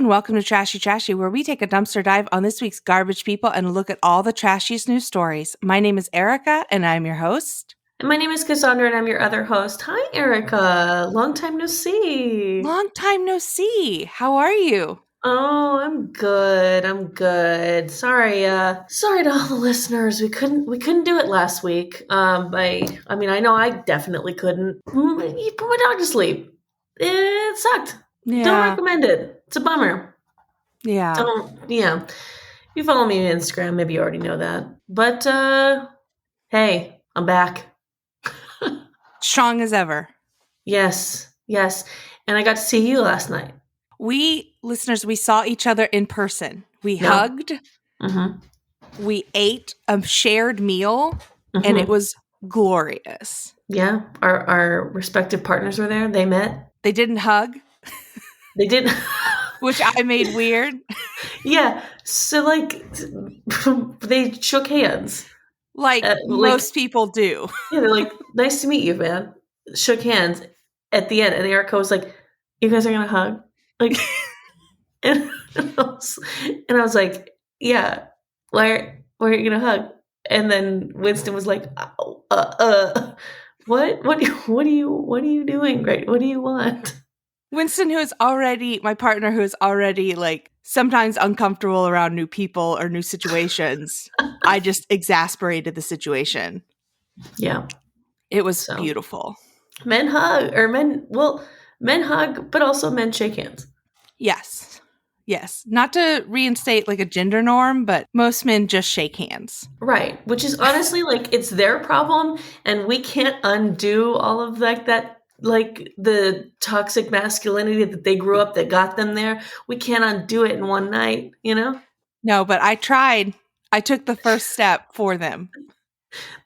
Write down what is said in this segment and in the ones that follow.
and welcome to Trashy Trashy, where we take a dumpster dive on this week's garbage people and look at all the trashiest news stories. My name is Erica, and I'm your host. And my name is Cassandra, and I'm your other host. Hi, Erica. Long time no see. Long time no see. How are you? Oh, I'm good. Sorry to all the listeners. We couldn't do it last week. I know I definitely couldn't. You put my dog to sleep. It sucked. Yeah. Don't recommend it. It's a bummer. Yeah. If you follow me on Instagram, maybe you already know that. But hey, I'm back. Strong as ever. Yes. And I got to see you last night. We saw each other in person. We hugged. Mm-hmm. We ate a shared meal, and it was glorious. Yeah. Our respective partners were there. They met. They didn't hug. They didn't. Which I made weird. Yeah. So, they shook hands. Like most people do. Yeah, they're like, nice to meet you, man. Shook hands at the end. And Erica was like, you guys are going to hug? Like, and I was like, yeah, why are you going to hug? And then Winston was like, what are you doing? Right? What do you want? Winston, my partner who is already like sometimes uncomfortable around new people or new situations, I just exasperated the situation. Yeah. It was beautiful. Men hug, but also men shake hands. Yes. Not to reinstate like a gender norm, but most men just shake hands. Right. Which is honestly like, it's their problem and we can't undo all of that. Like the toxic masculinity that they grew up that got them there. We can't undo it in one night, you know? No, but I tried. I took the first step for them.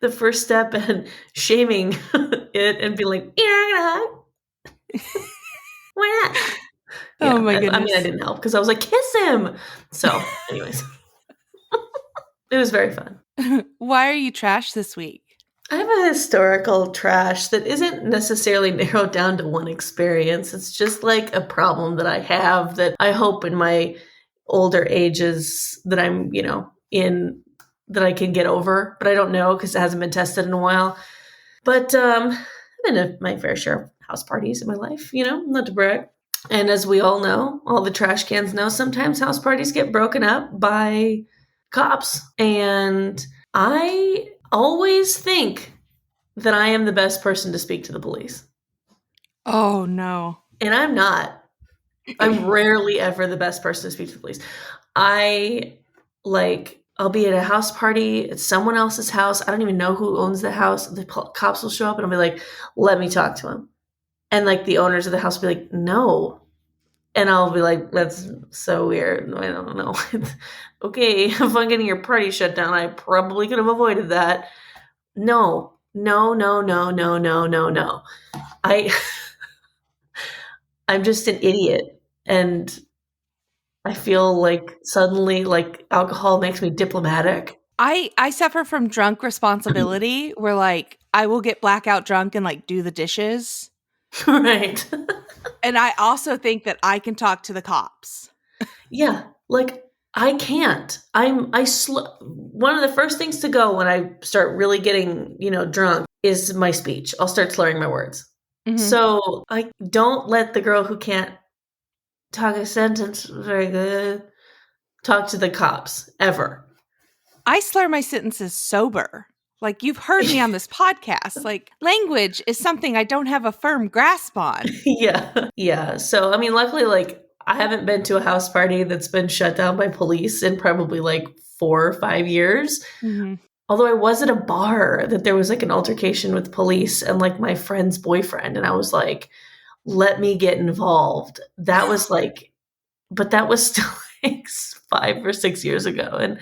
The first step and shaming it and being like, you're not gonna hug? Why not? Yeah, oh my goodness. I didn't help because I was like, kiss him. So anyways, it was very fun. Why are you trash this week? I have a historical trash that isn't necessarily narrowed down to one experience. It's just like a problem that I have that I hope in my older ages that I'm, in that I can get over, but I don't know because it hasn't been tested in a while. But I've been to my fair share of house parties in my life, not to brag. And as we all know, all the trash cans know, sometimes house parties get broken up by cops. And I always think that I am the best person to speak to the police. Oh, no. And I'm not. I'm rarely ever the best person to speak to the police. I'll be at a house party at someone else's house. I don't even know who owns the house. The cops will show up and I'll be like, let me talk to him. And like the owners of the house will be like, no. And I'll be like, that's so weird. I don't know. Okay, if I'm getting your party shut down, I probably could have avoided that. No. I'm just an idiot. And I feel like suddenly like alcohol makes me diplomatic. I suffer from drunk responsibility where like I will get blackout drunk and like do the dishes. Right. And I also think that I can talk to the cops. Yeah. Like I can't. One of the first things to go when I start really getting, drunk is my speech. I'll start slurring my words. Mm-hmm. So I don't let the girl who can't talk a sentence very good talk to the cops ever. I slur my sentences sober. Like you've heard me on this podcast. Like language is something I don't have a firm grasp on. Yeah. So, luckily, like I haven't been to a house party that's been shut down by police in probably like 4 or 5 years. Mm-hmm. Although I was at a bar that there was like an altercation with police and like my friend's boyfriend. And I was like, let me get involved. That was like, but that was still like 5 or 6 years ago. And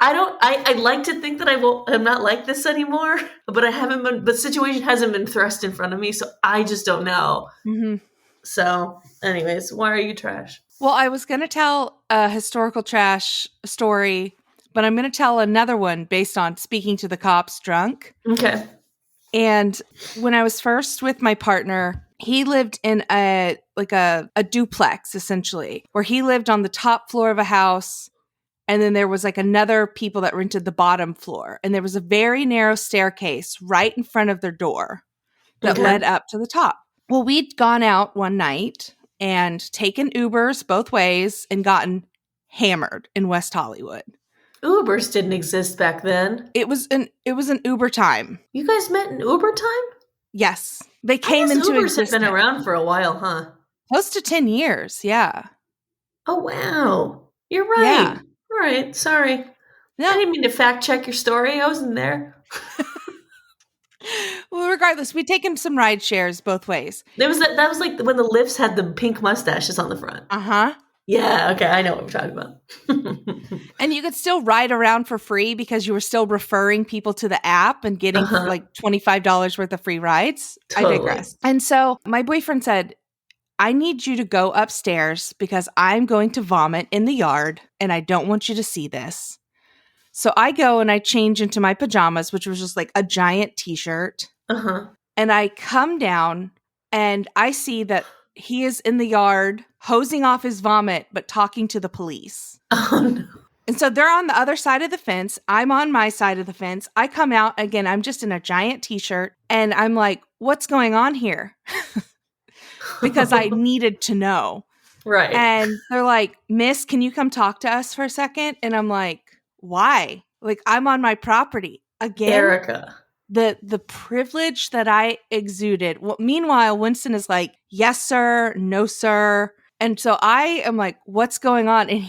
I like to think that I'm not like this anymore, but the situation hasn't been thrust in front of me. So I just don't know. Mm-hmm. So anyways, why are you trash? Well, I was going to tell a historical trash story, but I'm going to tell another one based on speaking to the cops drunk. Okay. And when I was first with my partner, he lived in a duplex, essentially, where he lived on the top floor of a house. And then there was like another people that rented the bottom floor. And there was a very narrow staircase right in front of their door that led up to the top. Well, we'd gone out one night and taken Ubers both ways and gotten hammered in West Hollywood. Ubers didn't exist back then. It was an Uber time. You guys met in Uber time? Yes. They came into Ubers existence. have been around for a while, huh? Close to 10 years, yeah. Oh, wow. You're right. Yeah. All right, sorry. No. I didn't mean to fact check your story. I wasn't there. Well, regardless, we'd taken some ride shares both ways. That was like when the lifts had the pink mustaches on the front. Uh-huh. Yeah, okay, I know what we're talking about. And you could still ride around for free because you were still referring people to the app and getting like $25 worth of free rides. Totally. I digress. And so my boyfriend said, I need you to go upstairs because I'm going to vomit in the yard and I don't want you to see this. So I go and I change into my pajamas, which was just like a giant t-shirt. And I come down and I see that he is in the yard hosing off his vomit, but talking to the police. Oh, no. And so they're on the other side of the fence. I'm on my side of the fence. I come out again. I'm just in a giant t-shirt and I'm like, what's going on here? Because I needed to know. Right. And they're like, Miss, can you come talk to us for a second? And I'm like, why? Like, I'm on my property. Again, Erica. The privilege that I exuded. Well, meanwhile, Winston is like, yes, sir. No, sir. And so I am like, what's going on? And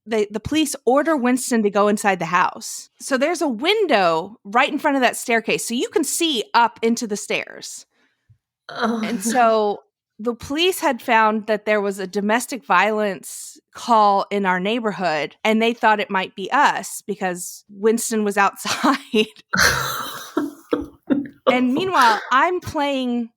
the police order Winston to go inside the house. So there's a window right in front of that staircase. So you can see up into the stairs. Oh, And so the police had found that there was a domestic violence call in our neighborhood, and they thought it might be us because Winston was outside. And meanwhile, I'm playing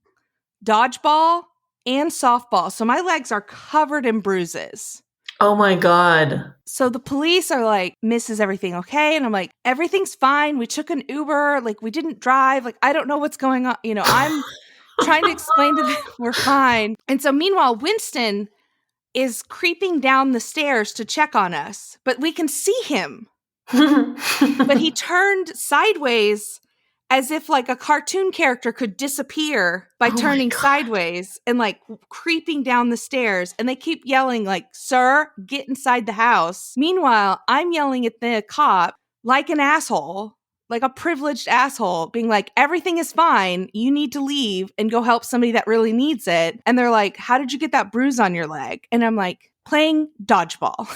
dodgeball and softball. So my legs are covered in bruises. Oh my God. So the police are like, Miss, is everything okay? And I'm like, everything's fine. We took an Uber. Like, we didn't drive. Like, I don't know what's going on. You know, I'm trying to explain to them we're fine. And so meanwhile, Winston is creeping down the stairs to check on us, but we can see him. But he turned sideways as if like a cartoon character could disappear by turning sideways and like creeping down the stairs. And they keep yelling like, sir, get inside the house. Meanwhile, I'm yelling at the cop like an asshole, like a privileged asshole, being like, everything is fine. You need to leave and go help somebody that really needs it. And they're like, how did you get that bruise on your leg? And I'm like, playing dodgeball.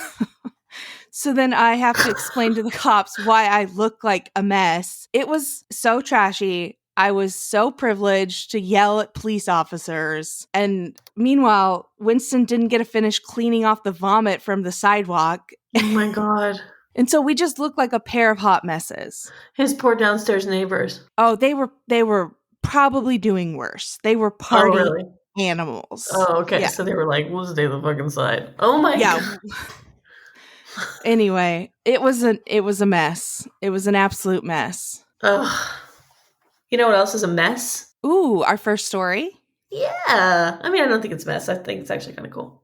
So then I have to explain to the cops why I look like a mess. It was so trashy. I was so privileged to yell at police officers. And meanwhile, Winston didn't get to finish cleaning off the vomit from the sidewalk. Oh my God. And so we just looked like a pair of hot messes. His poor downstairs neighbors. Oh, they were probably doing worse. They were party animals. Oh, okay. Yeah. So they were like, we'll stay the fuck inside. Oh my God. Anyway, it was a mess. It was an absolute mess. Ugh. You know what else is a mess? Ooh, our first story? Yeah. I mean, I don't think it's a mess. I think it's actually kind of cool.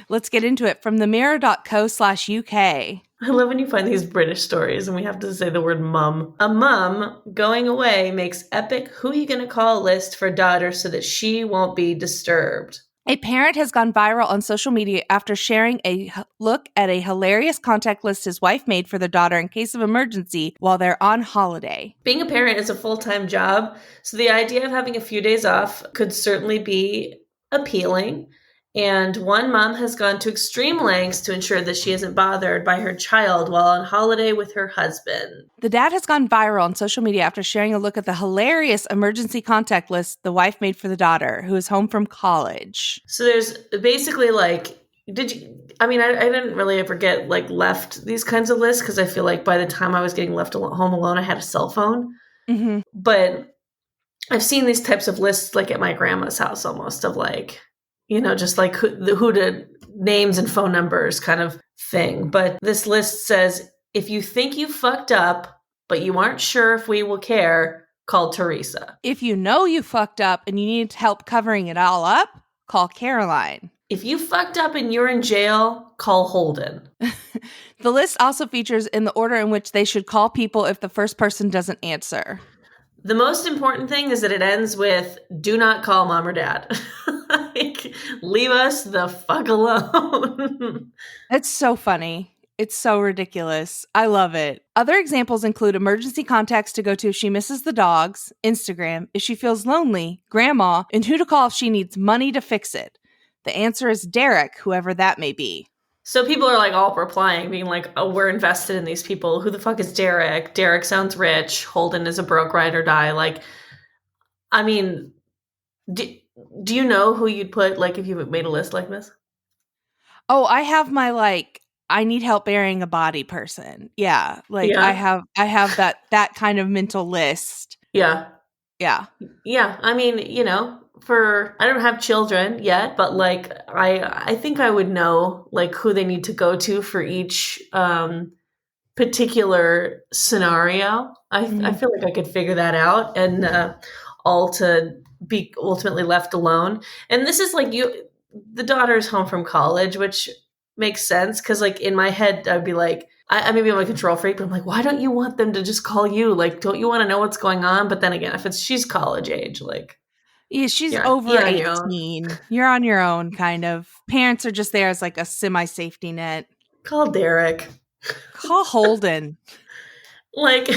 Let's get into it from themirror.co/UK. I love when you find these British stories and we have to say the word mum. A mum going away makes epic who you gonna call list for daughter so that she won't be disturbed. A parent has gone viral on social media after sharing a look at a hilarious contact list his wife made for their daughter in case of emergency while they're on holiday. Being a parent is a full-time job, so the idea of having a few days off could certainly be appealing. And one mom has gone to extreme lengths to ensure that she isn't bothered by her child while on holiday with her husband. The dad has gone viral on social media after sharing a look at the hilarious emergency contact list the wife made for the daughter, who is home from college. So there's basically like, I didn't really ever get like left these kinds of lists because I feel like by the time I was getting left home alone, I had a cell phone. Mm-hmm. But I've seen these types of lists like at my grandma's house almost of like, you know, just like who to names and phone numbers kind of thing. But this list says, if you think you fucked up, but you aren't sure if we will care, call Teresa. If you know you fucked up and you need help covering it all up, call Caroline. If you fucked up and you're in jail, call Holden. The list also features in the order in which they should call people if the first person doesn't answer. The most important thing is that it ends with, do not call mom or dad. Like, leave us the fuck alone. It's so funny. It's so ridiculous. I love it. Other examples include emergency contacts to go to if she misses the dogs, Instagram, if she feels lonely, grandma, and who to call if she needs money to fix it. The answer is Derek, whoever that may be. So people are like all replying, being like, oh, we're invested in these people. Who the fuck is Derek? Derek sounds rich. Holden is a broke ride or die. Like, I mean, do you know who you'd put, like, if you made a list like this? Oh, I have my, like, I need help burying a body person. Yeah. Like, Yeah. I have that kind of mental list. Yeah. Yeah. Yeah. I mean, you know, I don't have children yet, but like, I think I would know like who they need to go to for each particular scenario. I feel like I could figure that out, and all to be ultimately left alone. And this is like the daughter's home from college, which makes sense because like in my head I'd be like, maybe I'm a control freak, but I'm like, why don't you want them to just call you? Like, don't you want to know what's going on? But then again, if she's college age, like, yeah, she's you're over on your own. 18. You're on your own, kind of. Parents are just there as like a semi-safety net. Call Derek. Call Holden. Like,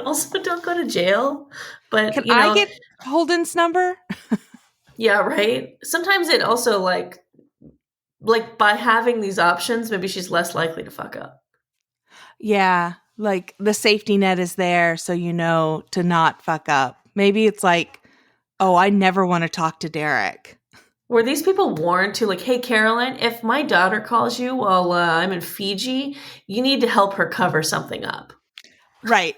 also don't go to jail. But Can I get Holden's number? Yeah, right. Sometimes it also like by having these options, maybe she's less likely to fuck up. Yeah, like the safety net is there, so you know to not fuck up. Maybe it's like, oh, I never want to talk to Derek. Were these people warned to like, hey, Caroline, if my daughter calls you while I'm in Fiji, you need to help her cover something up. Right.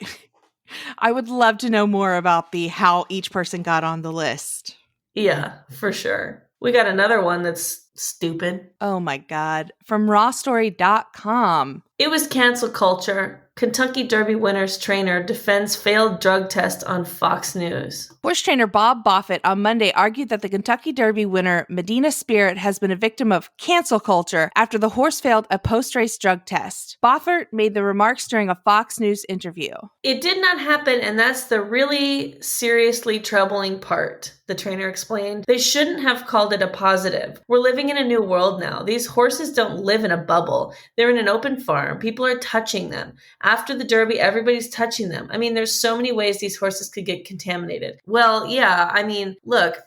I would love to know more about how each person got on the list. Yeah, for sure. We got another one that's stupid. Oh my God. From rawstory.com. It was cancel culture. Kentucky Derby winner's trainer defends failed drug test on Fox News. Horse trainer Bob Boffett on Monday argued that the Kentucky Derby winner Medina Spirit has been a victim of cancel culture after the horse failed a post-race drug test. Boffett made the remarks during a Fox News interview. It did not happen, and that's the really seriously troubling part, the trainer explained. They shouldn't have called it a positive. We're living in a new world now. These horses don't live in a bubble. They're in an open farm. People are touching them. After the Derby, everybody's touching them. I mean, there's so many ways these horses could get contaminated. Well, yeah, I mean, look,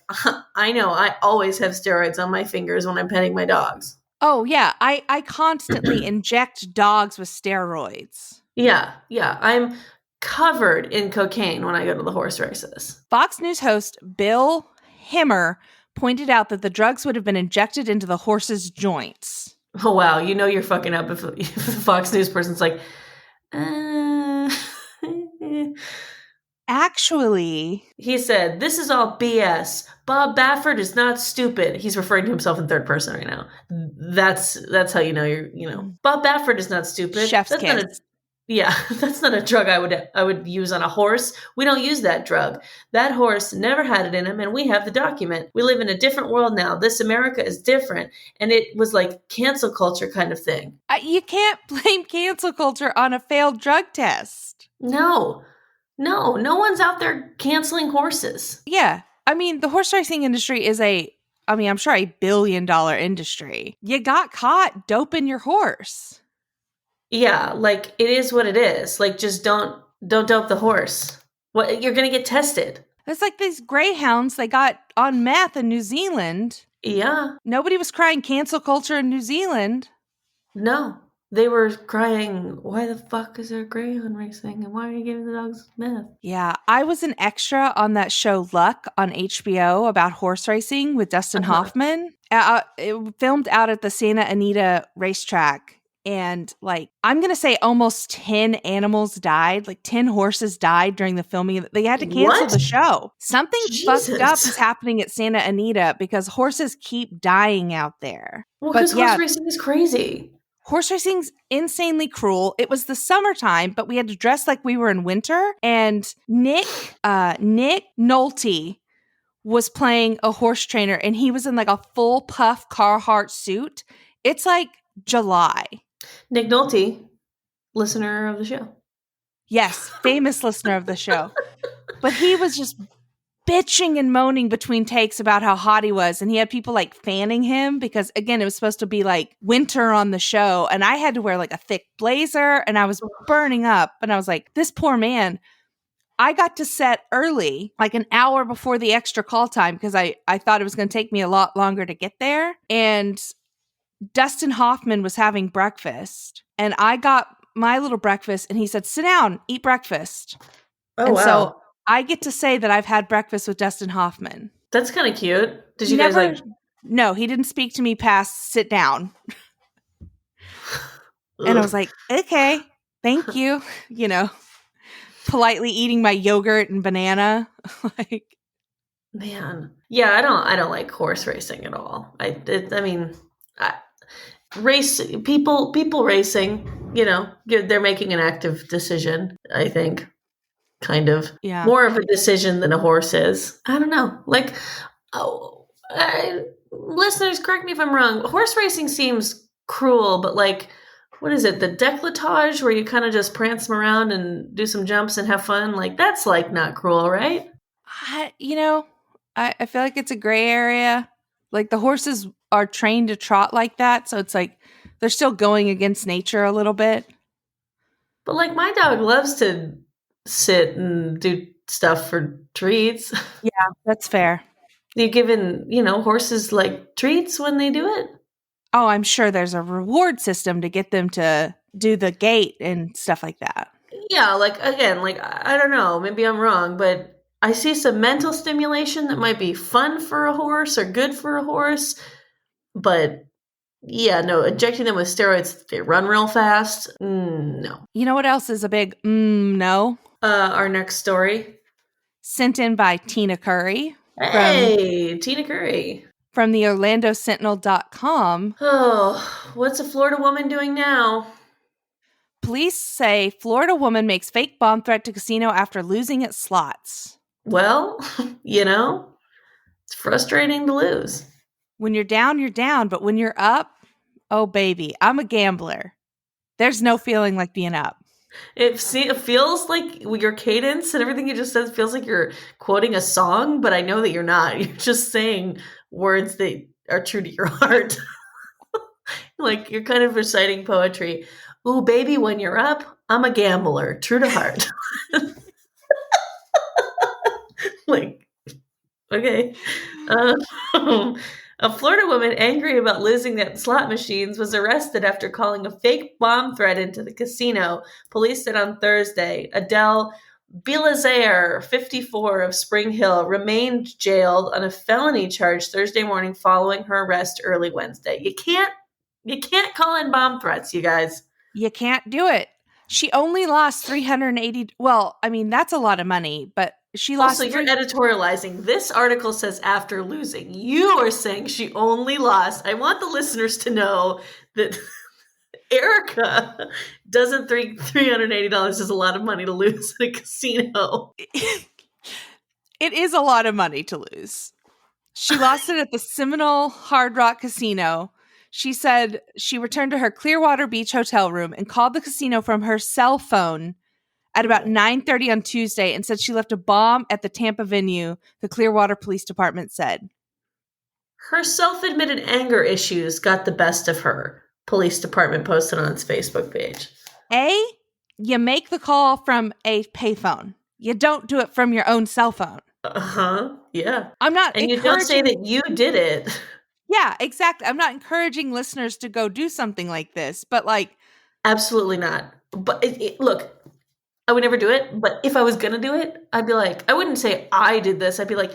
I know I always have steroids on my fingers when I'm petting my dogs. Oh, yeah. I constantly inject dogs with steroids. Yeah. I'm covered in cocaine when I go to the horse races. Fox News host Bill Hemmer pointed out that the drugs would have been injected into the horse's joints. Oh, wow. You know you're fucking up if the Fox News person's like, Actually, he said, this is all BS. Bob Baffert is not stupid. He's referring to himself in third person right now. That's how you know Bob Baffert is not stupid. Chef's kiss. That's not a drug I would use on a horse. We don't use that drug. That horse never had it in him, and we have the document. We live in a different world now. This America is different. And it was like cancel culture kind of thing. You can't blame cancel culture on a failed drug test. No one's out there canceling horses. Yeah. I mean, the horse racing industry is I'm sure a $1 billion industry. You got caught doping your horse. Yeah, like it is what it is. Like just don't dope the horse. What, you're going to get tested. It's like these greyhounds they got on meth in New Zealand. Yeah. Nobody was crying cancel culture in New Zealand. No. They were crying, why the fuck is there greyhound racing? And why are you giving the dogs meth? Yeah, I was an extra on that show Luck on HBO about horse racing with Dustin Hoffman. It filmed out at the Santa Anita racetrack. And like, I'm going to say almost 10 animals died. Like 10 horses died during the filming. They had to cancel the show. Something fucked up is happening at Santa Anita because horses keep dying out there. Well, because horse racing is crazy. Horse racing's insanely cruel. It was the summertime, but we had to dress like we were in winter. And Nick Nolte was playing a horse trainer, and he was in like a full puff Carhartt suit. It's like July. Nick Nolte, listener of the show. Yes, famous listener of the show. But he was just bitching and moaning between takes about how hot he was. And he had people like fanning him because, again, it was supposed to be like winter on the show. And I had to wear like a thick blazer and I was burning up. And I was like, this poor man. I got to set early, like an hour before the extra call time because I thought it was going to take me a lot longer to get there. And Dustin Hoffman was having breakfast. And I got my little breakfast and he said, sit down, eat breakfast. Oh, and wow. So I get to say that I've had breakfast with Dustin Hoffman. That's kind of cute. Did you guys like... No, he didn't speak to me past sit down. And I was like, okay, thank you. You know, politely eating my yogurt and banana. Like, man. Yeah, I don't like horse racing at all. People racing, you know, they're making an active decision, I think. Kind of. Yeah. More of a decision than a horse is. I don't know. Like, listeners, correct me if I'm wrong. Horse racing seems cruel, but like, what is it? The décolletage where you kind of just prance them around and do some jumps and have fun? Like, that's like not cruel, right? I feel like it's a gray area. Like the horses are trained to trot like that. So it's like they're still going against nature a little bit. But like my dog loves to sit and do stuff for treats. Yeah, that's fair. You're giving, you know, horses like treats when they do it? Oh, I'm sure there's a reward system to get them to do the gait and stuff like that. Yeah, like, again, like, I don't know, maybe I'm wrong, but I see some mental stimulation that might be fun for a horse or good for a horse. But yeah, no, injecting them with steroids, they run real fast. No. You know what else is a big no? Our next story. Sent in by Tina Curry. Tina Curry. From the OrlandoSentinel.com. Oh, what's a Florida woman doing now? Police say Florida woman makes fake bomb threat to casino after losing at slots. Well, you know, it's frustrating to lose. When you're down, you're down. But when you're up, oh, baby, I'm a gambler. There's no feeling like being up. It feels like your cadence and everything you just said feels like you're quoting a song, but I know that you're not. You're just saying words that are true to your heart. Like you're kind of reciting poetry. Ooh, baby, when you're up, I'm a gambler. True to heart. Like, okay. A Florida woman angry about losing at slot machines was arrested after calling a fake bomb threat into the casino. Police said on Thursday. Adele Bilazaire, 54, of Spring Hill, remained jailed on a felony charge Thursday morning following her arrest early Wednesday. You can't call in bomb threats, you guys. You can't do it. She only lost $380. Well, I mean, that's a lot of money, but she lost. Also, you're editorializing. This article says after losing. You are saying she only lost. I want the listeners to know that Erica doesn't think $380 is a lot of money to lose at a casino. It is a lot of money to lose. She lost it at the Seminole Hard Rock Casino. She said she returned to her Clearwater Beach hotel room and called the casino from her cell phone at about 9:30 on Tuesday and said she left a bomb at the Tampa venue, the Clearwater Police Department said. Her self-admitted anger issues got the best of her, Police Department posted on its Facebook page. You make the call from a payphone. You don't do it from your own cell phone. Uh-huh, yeah. I'm not And you don't say that you did it. Yeah, exactly. I'm not encouraging listeners to go do something like this, but like... Absolutely not. But look, I would never do it, but if I was going to do it, I'd be like, I wouldn't say I did this. I'd be like,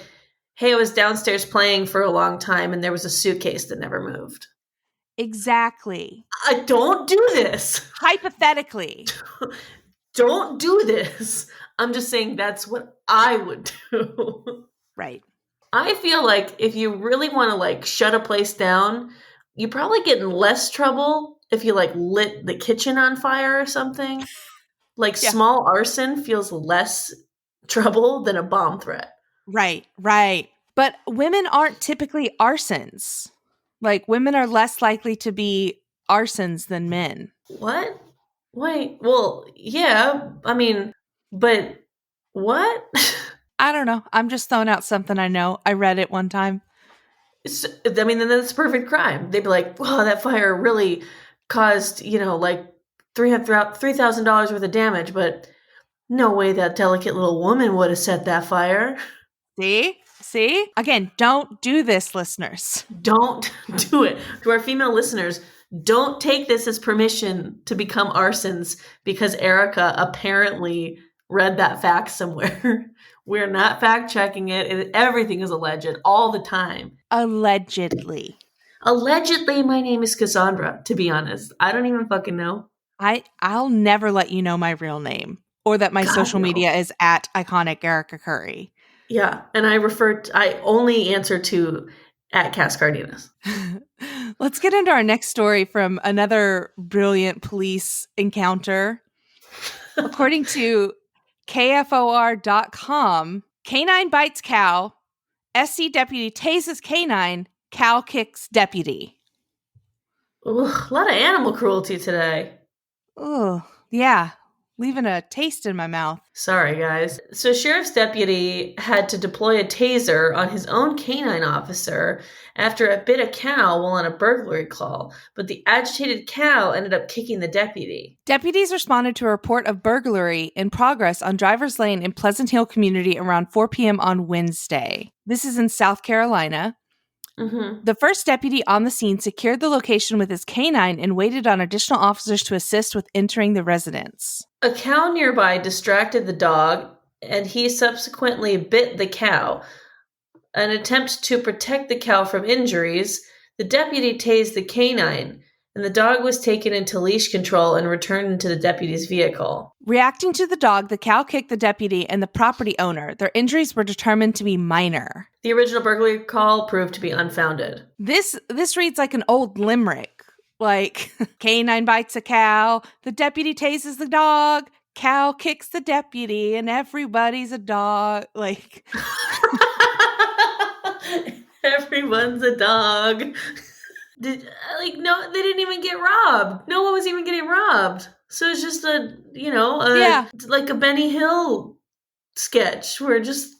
hey, I was downstairs playing for a long time and there was a suitcase that never moved. Exactly. I don't do this. Hypothetically. Don't do this. I'm just saying that's what I would do. Right. I feel like if you really want to like shut a place down, you probably get in less trouble if you like lit the kitchen on fire or something. Like Yeah. small arson feels less trouble than a bomb threat. Right, right. But women aren't typically arsons. Like, women are less likely to be arsons than men. What? Wait, well, yeah, I mean, but what? I don't know. I'm just throwing out something I know. I read it one time. I mean, then that's a perfect crime. They'd be like, wow, that fire really caused, like $3,000 worth of damage, but no way that delicate little woman would have set that fire. See? See? Again, don't do this, listeners. Don't do it. To our female listeners, don't take this as permission to become arsons because Erica apparently read that fact somewhere. We're not fact checking it. Everything is alleged all the time. Allegedly. Allegedly, my name is Cassandra, to be honest. I don't even fucking know. I'll never let you know my real name or that my God, social no. media is at iconic Erica Curry. Yeah, and I only answer to at Cass Cardenas. Let's get into our next story from another brilliant police encounter. According to KFOR.com, canine bites cow, SC deputy tases canine, cow kicks deputy. Ooh, a lot of animal cruelty today. Oh, yeah. Leaving a taste in my mouth. Sorry, guys. So, sheriff's deputy had to deploy a taser on his own canine officer after it bit a cow while on a burglary call, but the agitated cow ended up kicking the deputy. Deputies responded to a report of burglary in progress on Drivers Lane in Pleasant Hill community around 4 p.m. on Wednesday. This is in South Carolina. Mm-hmm. The first deputy on the scene secured the location with his canine and waited on additional officers to assist with entering the residence. A cow nearby distracted the dog, and he subsequently bit the cow. An attempt to protect the cow from injuries, the deputy tased the canine, and the dog was taken into leash control and returned into the deputy's vehicle. Reacting to the dog, the cow kicked the deputy and the property owner. Their injuries were determined to be minor. The original burglary call proved to be unfounded. This reads like an old limerick. Like, canine bites a cow, the deputy tases the dog, cow kicks the deputy, and everybody's a dog. Like, everyone's a dog. No, they didn't even get robbed. No one was even getting robbed. So it's just like a Benny Hill sketch where just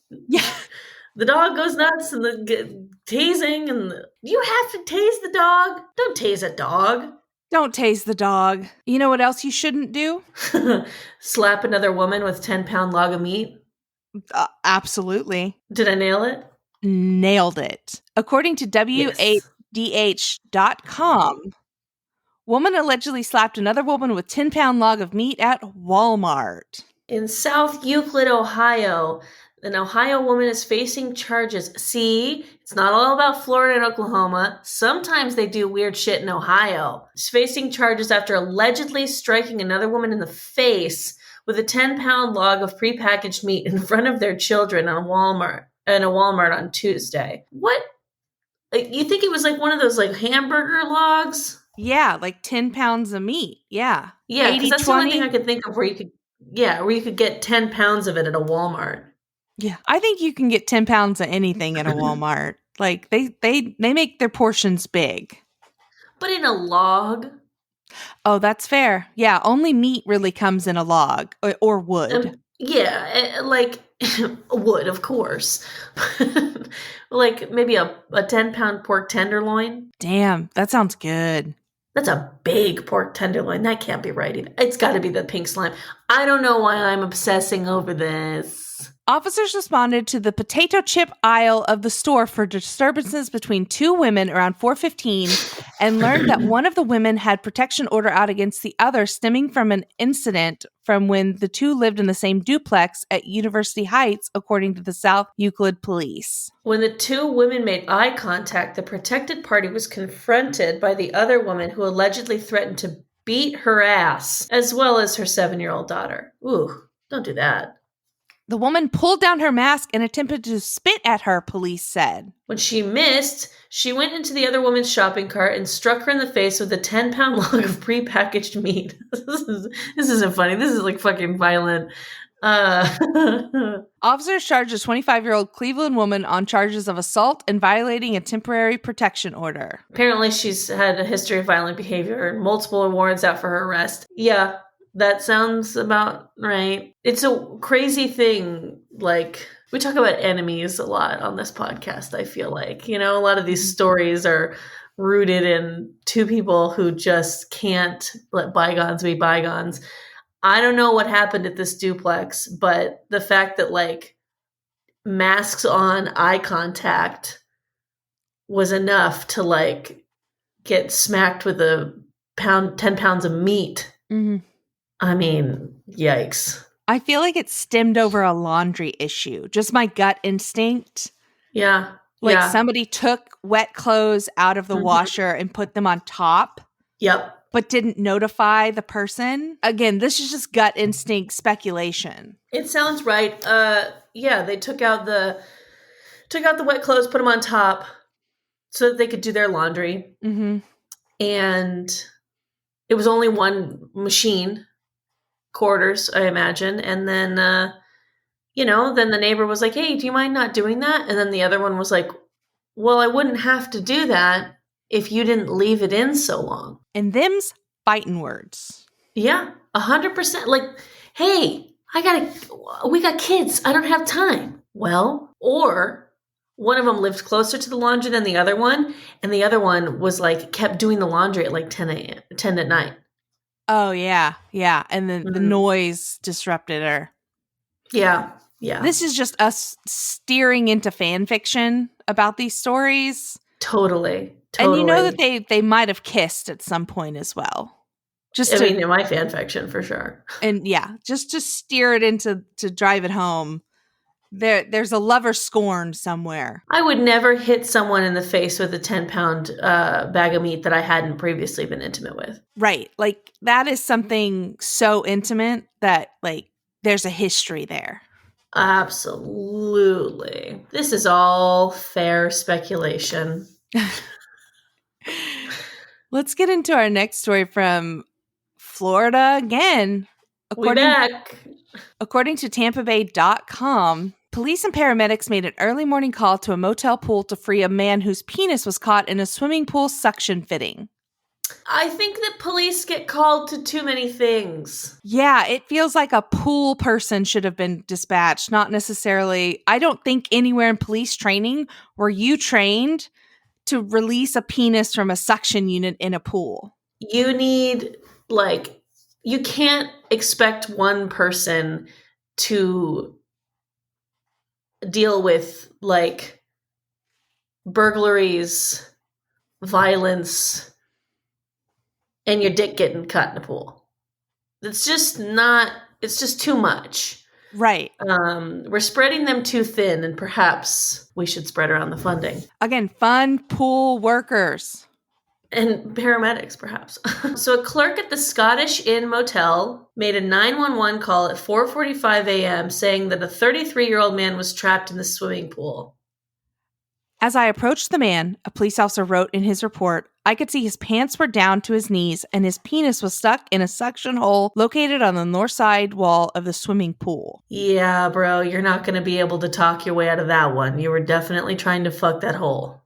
the dog goes nuts and the tasing and you have to tase the dog. Don't tase a dog. Don't tase the dog. You know what else you shouldn't do? Slap another woman with 10-pound log of meat. Absolutely. Did I nail it? Nailed it. According to WADH.com, woman allegedly slapped another woman with 10-pound log of meat at Walmart. In South Euclid, Ohio, an Ohio woman is facing charges. See, it's not all about Florida and Oklahoma. Sometimes they do weird shit in Ohio. She's facing charges after allegedly striking another woman in the face with a 10-pound log of prepackaged meat in front of their children in a Walmart on Tuesday. What? You think it was like one of those like hamburger logs? Yeah, like 10 pounds of meat. Yeah. Yeah, because that's the only thing I could think of where you could get 10 pounds of it at a Walmart. Yeah, I think you can get 10 pounds of anything at a Walmart. Like they make their portions big. But in a log? Oh, that's fair. Yeah, only meat really comes in a log or wood. Like wood, of course. Like maybe a 10-pound pork tenderloin. Damn, that sounds good. That's a big pork tenderloin. That can't be right either. It's got to be the pink slime. I don't know why I'm obsessing over this. Officers responded to the potato chip aisle of the store for disturbances between two women around 4:15 and learned that one of the women had protection order out against the other stemming from an incident from when the two lived in the same duplex at University Heights, according to the South Euclid police. When the two women made eye contact, the protected party was confronted by the other woman who allegedly threatened to beat her ass, as well as her 7-year-old daughter. Ooh, don't do that. The woman pulled down her mask and attempted to spit at her, police said. When she missed, she went into the other woman's shopping cart and struck her in the face with a 10-pound log of prepackaged meat. This isn't funny. This is like fucking violent. Officers charged a 25-year-old Cleveland woman on charges of assault and violating a temporary protection order. Apparently, she's had a history of violent behavior and multiple warrants out for her arrest. Yeah, that sounds about right. It's a crazy thing. Like, we talk about enemies a lot on this podcast, I feel like. You know, a lot of these stories are rooted in two people who just can't let bygones be bygones. I don't know what happened at this duplex, but the fact that, like, masks on, eye contact was enough to, like, get smacked with 10 pounds of meat. Mm-hmm. I mean, yikes. I feel like it stemmed over a laundry issue. Just my gut instinct. Yeah. Like yeah. somebody took wet clothes out of the washer and put them on top. Yep. But didn't notify the person. Again, this is just gut instinct speculation. It sounds right. Yeah, they took out the wet clothes, put them on top so that they could do their laundry. Mm-hmm. And it was only one machine, quarters, I imagine. And then, then the neighbor was like, hey, do you mind not doing that? And then the other one was like, well, I wouldn't have to do that if you didn't leave it in so long. And them's fighting words. Yeah, 100%. Like, hey, we got kids. I don't have time. Well, or one of them lived closer to the laundry than the other one. And the other one was like, kept doing the laundry at like 10 at night. Oh, yeah. Yeah. And then the noise disrupted her. Yeah. Yeah. This is just us steering into fan fiction about these stories. Totally. And you know that they might have kissed at some point as well. In my fan fiction, for sure. And yeah, just to steer it into to drive it home. There's a lover scorned somewhere. I would never hit someone in the face with a 10-pound bag of meat that I hadn't previously been intimate with. Right. Like, that is something so intimate that, like, there's a history there. Absolutely. This is all fair speculation. Let's get into our next story from Florida again. According to TampaBay.com, police and paramedics made an early morning call to a motel pool to free a man whose penis was caught in a swimming pool suction fitting. I think that police get called to too many things. Yeah, it feels like a pool person should have been dispatched, not necessarily. I don't think anywhere in police training were you trained to release a penis from a suction unit in a pool. You need, like, you can't expect one person to deal with, like, burglaries, violence, and your dick getting cut in a pool. It's just too much. Right. We're spreading them too thin, and perhaps we should spread around the funding. Again, fun pool workers. And paramedics, perhaps. So a clerk at the Scottish Inn Motel made a 911 call at 4:45 a.m. saying that a 33-year-old man was trapped in the swimming pool. As I approached the man, a police officer wrote in his report, I could see his pants were down to his knees and his penis was stuck in a suction hole located on the north side wall of the swimming pool. Yeah, bro, you're not going to be able to talk your way out of that one. You were definitely trying to fuck that hole.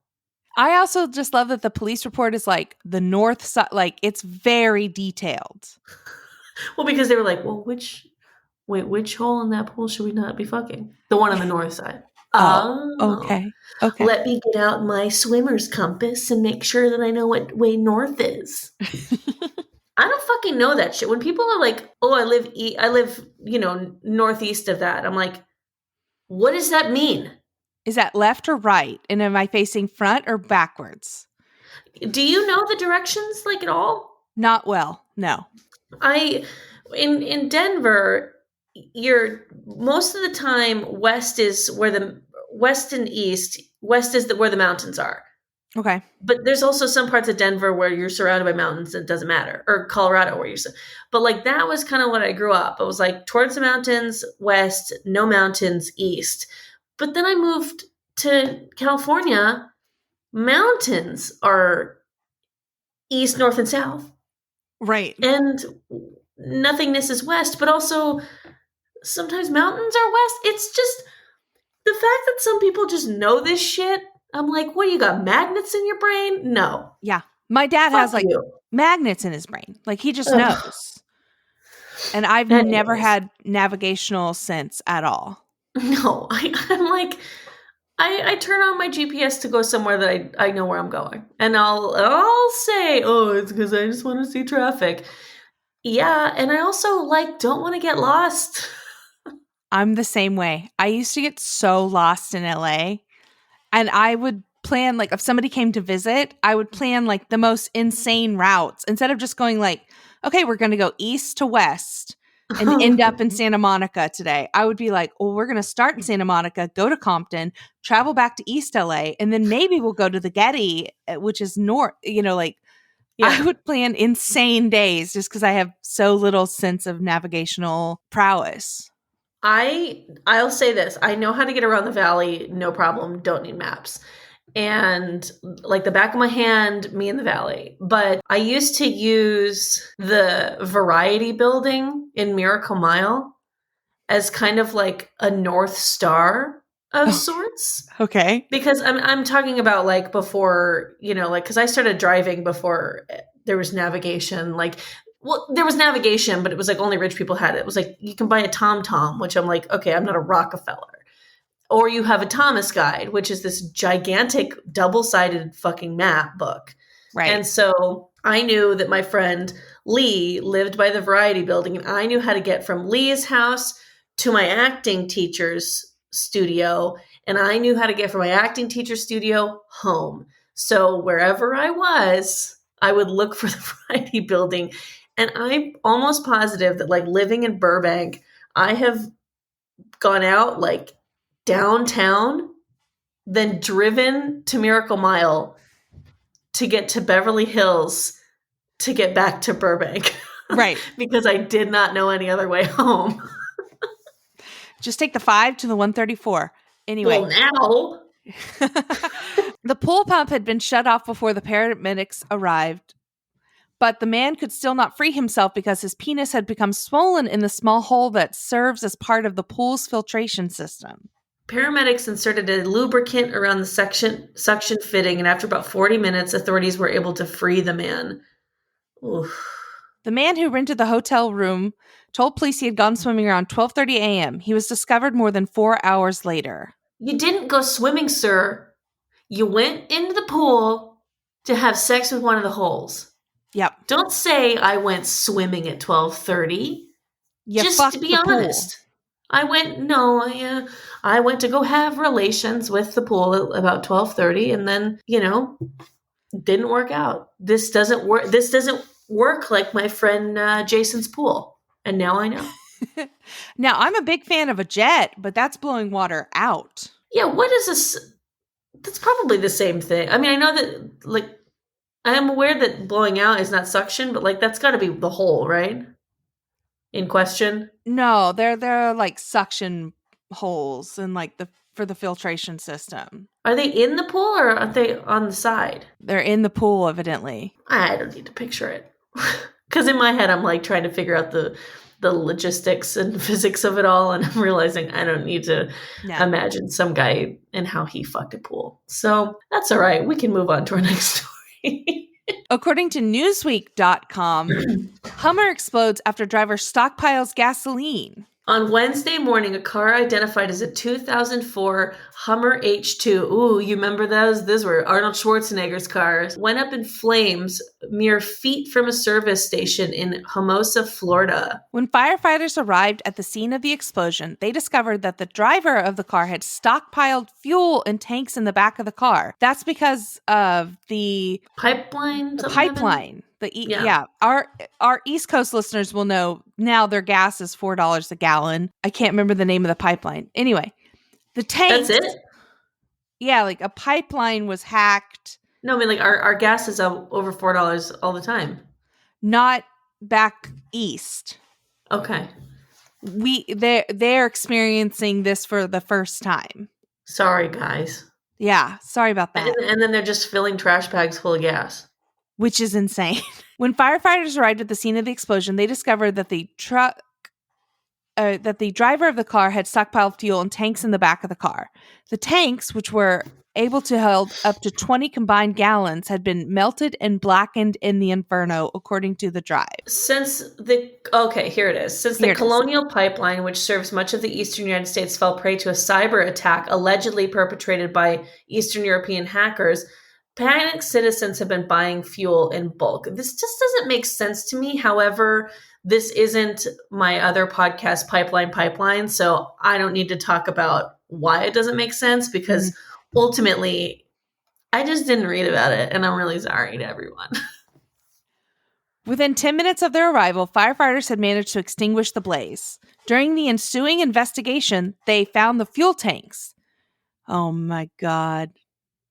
I also just love that the police report is like the north side, like it's very detailed. Well, because they were like, well, which hole in that pool should we not be fucking? The one on the north side. Oh, okay. Let me get out my swimmer's compass and make sure that I know what way north is. I don't fucking know that shit. When people are like, oh, I live, northeast of that. I'm like, what does that mean? Is that left or right? And am I facing front or backwards? Do you know the directions, like, at all? Not well, no. In Denver, most of the time west is where where the mountains are. Okay. But there's also some parts of Denver where you're surrounded by mountains and it doesn't matter, or Colorado where but like that was kind of what I grew up. It was like towards the mountains, west, no mountains, east. But then I moved to California. Mountains are east, north, and south. Right. And nothingness is west, but also sometimes mountains are west. It's just the fact that some people just know this shit. I'm like, what do you got? Magnets in your brain? No. Yeah. My dad Fuck has like you. magnets in his brain. Like he just Ugh. knows. And I've never Anyways, had navigational sense at all. no, I'm like, I turn on my GPS to go somewhere that I know where I'm going, and I'll say, oh, it's because I just want to see traffic. Yeah, and I also like don't want to get lost. I'm the same way. I used to get so lost in LA, and I would plan, like, if somebody came to visit, I would plan like the most insane routes instead of just going like, okay, we're going to go east to west and end up in Santa Monica today. I would be like, well, we're going to start in Santa Monica, go to Compton, travel back to East LA, and then maybe we'll go to the Getty, which is north, like I Yeah, would plan insane days just because I have so little sense of navigational prowess. I'll say this: I know how to get around the valley, no problem. Don't need maps. And like the back of my hand, me in the valley. But I used to use the Variety building in Miracle Mile as kind of like a North Star of sorts. Okay. Because I'm talking about like before, like because I started driving before there was navigation. Like, well, there was navigation, but it was like only rich people had it. It was like you can buy a TomTom, which I'm like, okay, I'm not a Rockefeller. Or you have a Thomas Guide, which is this gigantic double-sided fucking map book. Right. And so I knew that my friend Lee lived by the Variety building, and I knew how to get from Lee's house to my acting teacher's studio, and I knew how to get from my acting teacher's studio home. So wherever I was, I would look for the Variety building. And I'm almost positive that, like, living in Burbank, I have gone out like downtown, then driven to Miracle Mile to get to Beverly Hills to get back to Burbank. Right. Because I did not know any other way home. Just take the 5 to the 134. Anyway. Well, now. The pool pump had been shut off before the paramedics arrived, but the man could still not free himself because his penis had become swollen in the small hole that serves as part of the pool's filtration system. Paramedics inserted a lubricant around the suction fitting, and after about 40 minutes, authorities were able to free the man. Oof. The man who rented the hotel room told police he had gone swimming around 12:30 a.m. He was discovered more than 4 hours later. You didn't go swimming, sir. You went into the pool to have sex with one of the holes. Yep. Don't say I went swimming at 12:30. Just to be honest. Pool. I went to go have relations with the pool at about 12:30, and then, didn't work out. This doesn't work like my friend Jason's pool. And now I know. Now, I'm a big fan of a jet, but that's blowing water out. Yeah, what is this? That's probably the same thing. I mean, I know that, like, I'm aware that blowing out is not suction, but, like, that's got to be the hole, right? In question? No, they're like suction holes and like for the filtration system. Are they in the pool or are they on the side? They're in the pool, evidently. I don't need to picture it. Because in my head, I'm like trying to figure out the logistics and physics of it all, and I'm realizing I don't need to imagine some guy and how he fucked a pool. So that's all right. We can move on to our next story. According to Newsweek.com, Hummer explodes after driver stockpiles gasoline. On Wednesday morning, a car identified as a 2004 Hummer H2. Ooh, you remember those? Those were Arnold Schwarzenegger's cars. Went up in flames mere feet from a service station in Hermosa, Florida. When firefighters arrived at the scene of the explosion, they discovered that the driver of the car had stockpiled fuel in tanks in the back of the car. That's because of the pipeline. Our East Coast listeners will know now their gas is $4 a gallon. I can't remember the name of the pipeline. Anyway, the tanks. That's it? Yeah, like a pipeline was hacked No, I mean like our gas is over $4 all the time. Not back east. Okay. They're experiencing this for the first time. Sorry, guys. Yeah, sorry about And, that. and then they're just filling trash bags full of gas. Which is insane. When firefighters arrived at the scene of the explosion, they discovered that the driver of the car had stockpiled fuel in tanks in the back of the car. The tanks, which were able to hold up to 20 combined gallons, had been melted and blackened in the inferno, according to the drive. Here it is. Since the Colonial Pipeline, which serves much of the eastern United States, fell prey to a cyber attack allegedly perpetrated by Eastern European hackers, panicked citizens have been buying fuel in bulk. This just doesn't make sense to me. However, this isn't my other podcast, Pipeline, so I don't need to talk about why it doesn't make sense because ultimately I just didn't read about it, and I'm really sorry to everyone. Within 10 minutes of their arrival, firefighters had managed to extinguish the blaze. During the ensuing investigation, they found the fuel tanks. Oh my God.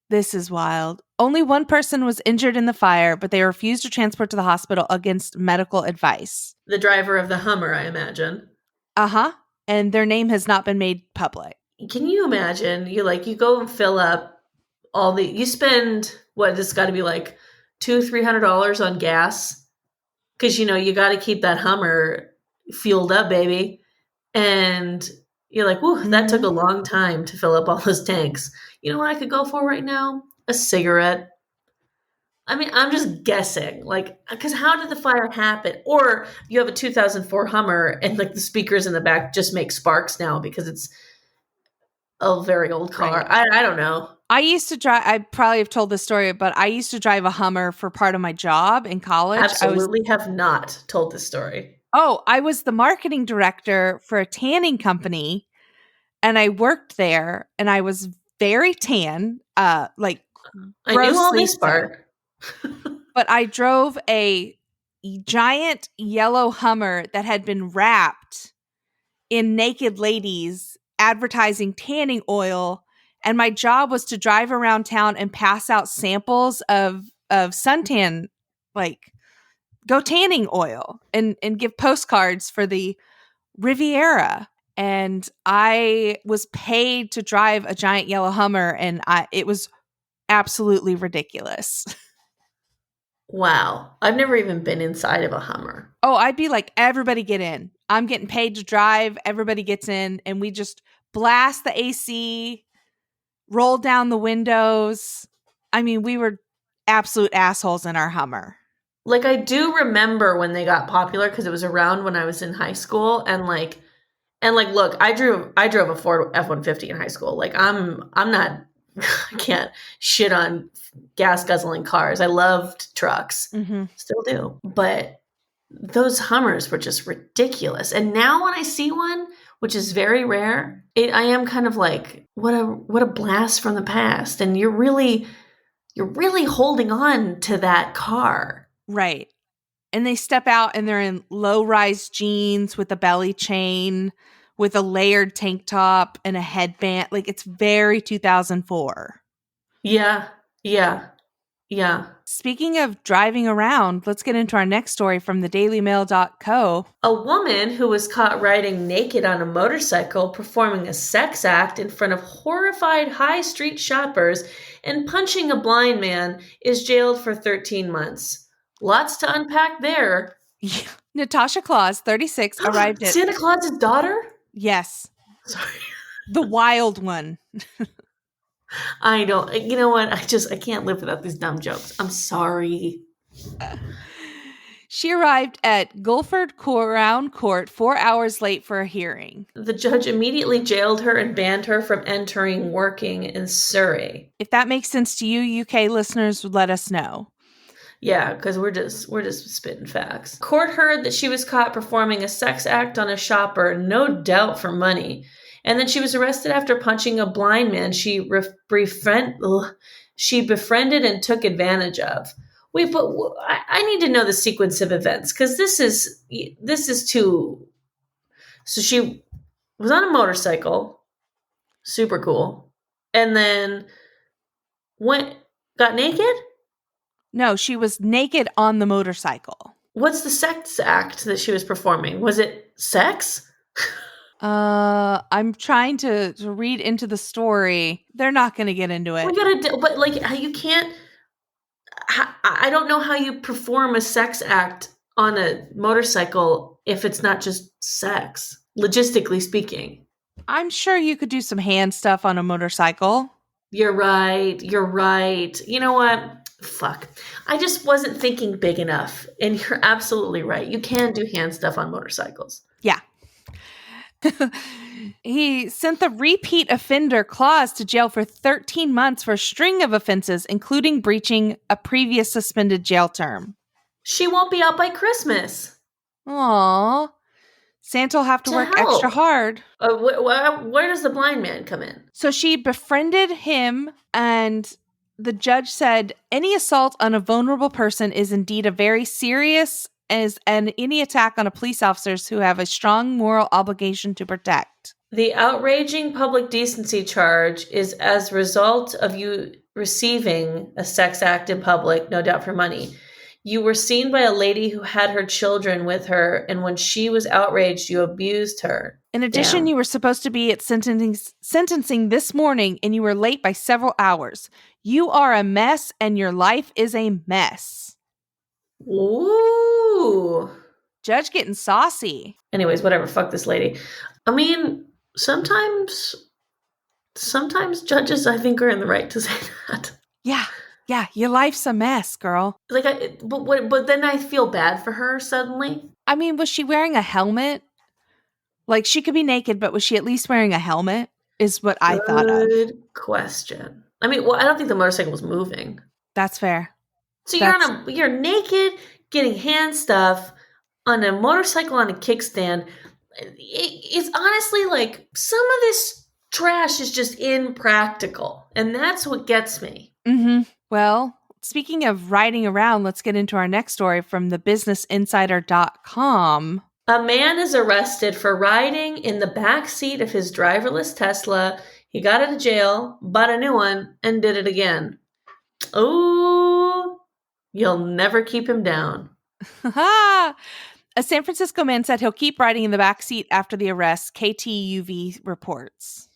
This is wild. Only one person was injured in the fire, but they refused to transport to the hospital against medical advice. The driver of the Hummer, I imagine. Uh-huh. And their name has not been made public. Can you imagine? You go and fill up you spend, this got to be like $200-$300 on gas. Because, you got to keep that Hummer fueled up, baby. And you're like, whoa, that took a long time to fill up all those tanks. You know what I could go for right now? A cigarette. I mean, I'm just guessing, because how did the fire happen? Or you have a 2004 Hummer and the speakers in the back just make sparks now because it's a very old car. Right. I don't know. I used to drive, I probably have told this story, but I used to drive a Hummer for part of my job in college. Absolutely have not told this story. Oh, I was the marketing director for a tanning company, and I worked there, and I was very tan, I knew all this part. But I drove a giant yellow Hummer that had been wrapped in naked ladies advertising tanning oil, and my job was to drive around town and pass out samples of suntan, go tanning oil, and give postcards for the Riviera. And I was paid to drive a giant yellow Hummer, and it was absolutely ridiculous. Wow. I've never even been inside of a Hummer. Oh, I'd be like, everybody get in. I'm getting paid to drive. Everybody gets in. And we just blast the AC, roll down the windows. I mean, we were absolute assholes in our Hummer. I do remember when they got popular because it was around when I was in high school. And look, I drove a Ford F-150 in high school. I'm not, I can't shit on gas guzzling cars. I loved trucks, still do. But those Hummers were just ridiculous. And now when I see one, which is very rare, I am kind of like, what a blast from the past. And you're really holding on to that car. Right. And they step out and they're in low-rise jeans with a belly chain, with a layered tank top and a headband. It's very 2004. Yeah. Speaking of driving around, let's get into our next story from the dailymail.co. A woman who was caught riding naked on a motorcycle performing a sex act in front of horrified high street shoppers and punching a blind man is jailed for 13 months. Lots to unpack there. Yeah. Natasha Claus, 36, arrived at... Santa Claus's daughter? Yes. Sorry. The wild one. I don't, you know what? I can't live without these dumb jokes. I'm sorry. She arrived at Guilford Crown Court 4 hours late for a hearing. The judge immediately jailed her and banned her from entering working in Surrey. If that makes sense to you, UK listeners, let us know. Yeah, because we're just spitting facts. Court heard that she was caught performing a sex act on a shopper, no doubt for money. And then she was arrested after punching a blind man she befriended and took advantage of. I need to know the sequence of events because this is too. So she was on a motorcycle, super cool, and then went got naked? No, she was naked on the motorcycle. What's the sex act that she was performing? Was it sex? I'm trying to read into the story. They're not going to get into it. But like, you can't. I don't know how you perform a sex act on a motorcycle if it's not just sex, logistically speaking. I'm sure you could do some hand stuff on a motorcycle. You're right. You're right. You know what? Fuck. I just wasn't thinking big enough. And you're absolutely right. You can do hand stuff on motorcycles. Yeah. He sent the repeat offender clause to jail for 13 months for a string of offenses, including breaching a previous suspended jail term. She won't be out by Christmas. Aww. Santa will have to work extra hard. Where does the blind man come in? So she befriended him, and the judge said, any assault on a vulnerable person is indeed a very serious and any attack on a police officers who have a strong moral obligation to protect. The outraging public decency charge is as a result of you receiving a sex act in public, no doubt for money. You were seen by a lady who had her children with her, and when she was outraged, you abused her. In addition, Damn. you were supposed to be at sentencing this morning, and you were late by several hours. You are a mess, and your life is a mess. Ooh. Judge getting saucy. Anyways, whatever. Fuck this lady. I mean, sometimes judges, I think, are in the right to say that. Yeah, your life's a mess, girl. Like, but then I feel bad for her suddenly. I mean, was she wearing a helmet? Like, she could be naked, but was she at least wearing a helmet? Is what I thought of. Good question. I mean, well, I don't think the motorcycle was moving. That's fair. So you're naked, getting hand stuff on a motorcycle on a kickstand. It's honestly like some of this trash is just impractical, and that's what gets me. Mm-hmm. Well, speaking of riding around, let's get into our next story from the businessinsider.com. A man is arrested for riding in the back seat of his driverless Tesla. He got out of jail, bought a new one, and did it again. Oh, you'll never keep him down. A San Francisco man said he'll keep riding in the back seat after the arrest, KTUV reports.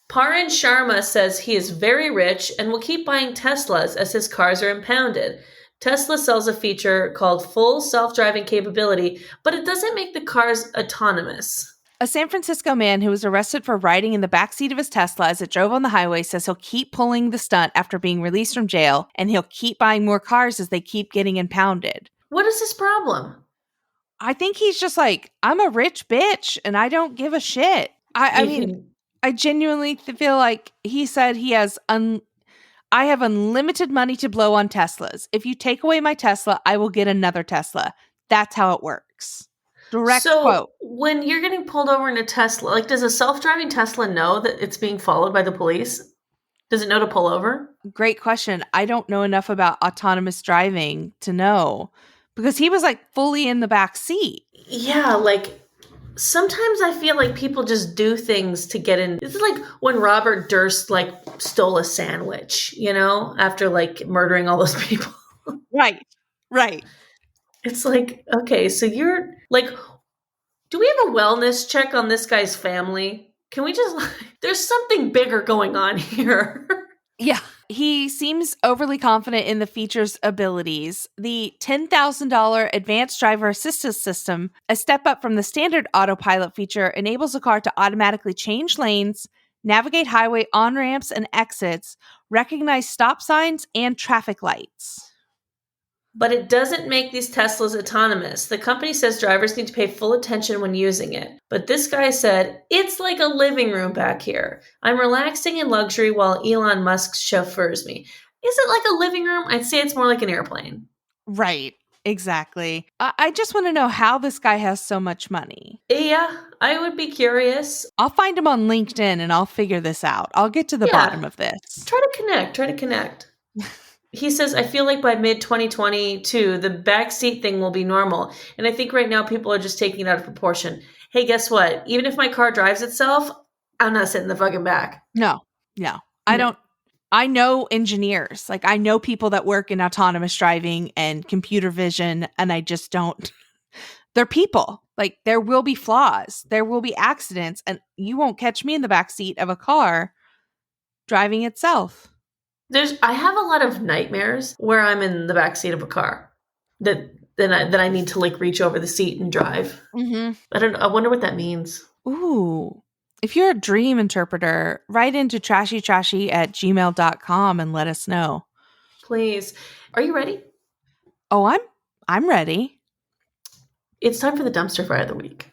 Paran Sharma says he is very rich and will keep buying Teslas as his cars are impounded. Tesla sells a feature called full self-driving capability, but it doesn't make the cars autonomous. A San Francisco man who was arrested for riding in the backseat of his Tesla as it drove on the highway says he'll keep pulling the stunt after being released from jail, and he'll keep buying more cars as they keep getting impounded. What is his problem? I think he's just like, I'm a rich bitch and I don't give a shit. I mean, I genuinely feel like he said he has I have unlimited money to blow on Teslas. If you take away my Tesla, I will get another Tesla. That's how it works. Direct quote. When you're getting pulled over in a Tesla, like, does a self-driving Tesla know that it's being followed by the police? Does it know to pull over? Great question. I don't know enough about autonomous driving to know, because he was like fully in the back seat. Yeah, like sometimes I feel like people just do things to get in. It's like when Robert Durst like stole a sandwich, you know, after like murdering all those people. Right. It's like, okay, so you're like, do we have a wellness check on this guy's family? Can we just, there's something bigger going on here. Yeah. He seems overly confident in the feature's abilities. The $10,000 advanced driver assistance system, a step up from the standard autopilot feature, enables the car to automatically change lanes, navigate highway on-ramps and exits, recognize stop signs, and traffic lights. But it doesn't make these Teslas autonomous. The company says drivers need to pay full attention when using it. But this guy said, it's like a living room back here. I'm relaxing in luxury while Elon Musk chauffeurs me. Is it like a living room? I'd say it's more like an airplane. Right. Exactly. I just want to know how this guy has so much money. Yeah, I would be curious. I'll find him on LinkedIn and I'll figure this out. I'll get to the bottom of this. Try to connect. He says, I feel like by mid-2022, the backseat thing will be normal. And I think right now people are just taking it out of proportion. Hey, guess what? Even if my car drives itself, I'm not sitting in the fucking back. No. I don't. I know engineers. Like, I know people that work in autonomous driving and computer vision, and I just don't. They're people. Like, there will be flaws. There will be accidents, and you won't catch me in the back seat of a car driving itself. I have a lot of nightmares where I'm in the backseat of a car that I need to like reach over the seat and drive. Mm-hmm. I wonder what that means. Ooh. If you're a dream interpreter, write into trashytrashy@gmail.com and let us know. Please. Are you ready? Oh, I'm ready. It's time for the dumpster fire of the week.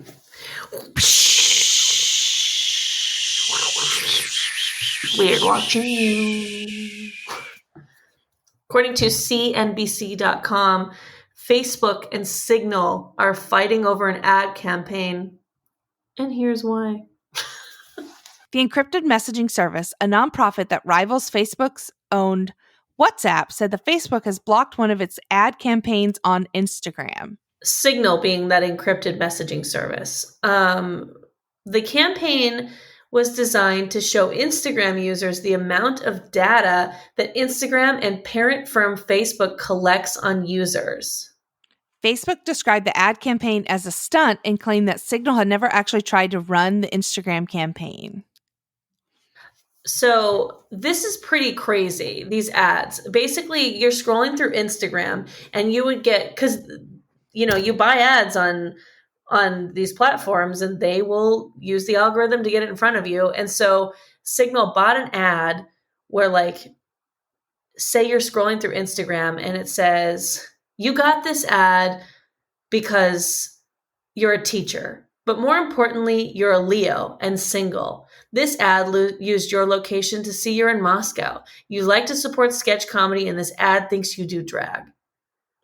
We're watching you. According to CNBC.com, Facebook and Signal are fighting over an ad campaign. And here's why. The encrypted messaging service, a nonprofit that rivals Facebook's owned WhatsApp, said that Facebook has blocked one of its ad campaigns on Instagram. Signal being that encrypted messaging service. The campaign was designed to show Instagram users the amount of data that Instagram and parent firm Facebook collects on users. Facebook described the ad campaign as a stunt and claimed that Signal had never actually tried to run the Instagram campaign. So this is pretty crazy, these ads. Basically, you're scrolling through Instagram and you would get, because, you know, you buy ads on these platforms and they will use the algorithm to get it in front of you. And so Signal bought an ad where, like, say you're scrolling through Instagram and it says, you got this ad because you're a teacher, but more importantly, you're a Leo and single. This ad used your location to see you're in Moscow. You like to support sketch comedy and this ad thinks you do drag.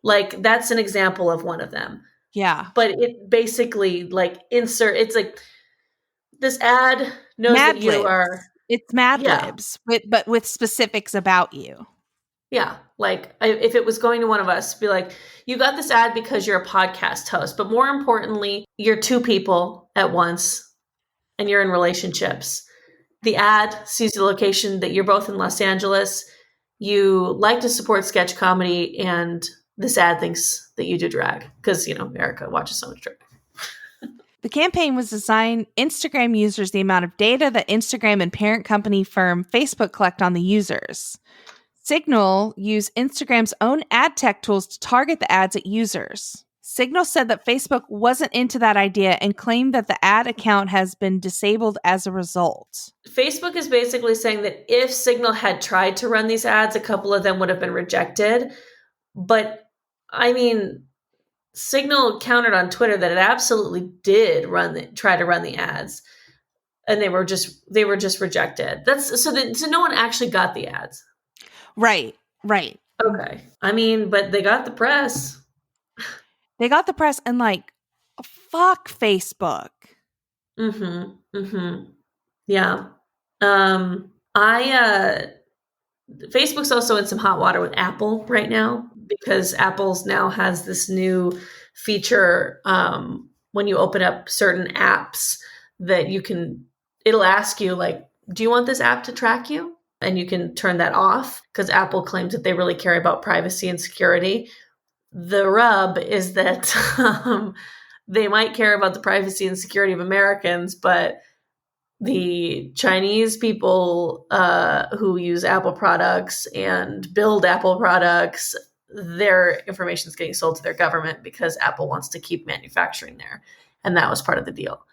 Like, that's an example of one of them. Yeah. But it basically, like, it's like this ad knows Mad that you Libs. are. It's Mad Yeah. Libs, but with specifics about you. Yeah. Like, if it was going to one of us, be like, you got this ad because you're a podcast host, but more importantly, you're two people at once and you're in relationships. The ad sees the location that you're both in Los Angeles. You like to support sketch comedy, and this ad thinks that you do drag because, you know, Erica watches so much drag. The campaign was designed Instagram users the amount of data that Instagram and parent company firm Facebook collect on the users. Signal used Instagram's own ad tech tools to target the ads at users. Signal said that Facebook wasn't into that idea and claimed that the ad account has been disabled as a result. Facebook is basically saying that if Signal had tried to run these ads, a couple of them would have been rejected. But, I mean, Signal countered on Twitter that it absolutely did try to run the ads, and they were just rejected. So no one actually got the ads. Right. Okay. I mean, but they got the press. They got the press, and, like, fuck Facebook. Yeah. Facebook's also in some hot water with Apple right now because Apple's now has this new feature when you open up certain apps that it'll ask you, like, do you want this app to track you? And you can turn that off because Apple claims that they really care about privacy and security. The rub is that they might care about the privacy and security of Americans, but the Chinese people who use Apple products and build Apple products, their information is getting sold to their government because Apple wants to keep manufacturing there. And that was part of the deal.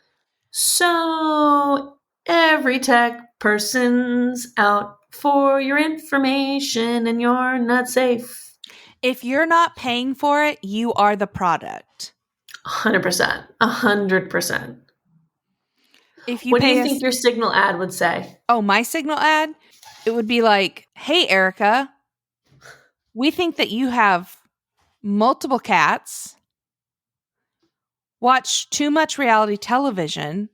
So every tech person's out for your information and you're not safe. If you're not paying for it, you are the product. 100%. 100%. What do you think your Signal ad would say? Oh, my Signal ad? It would be like, hey, Erica, we think that you have multiple cats, watch too much reality television,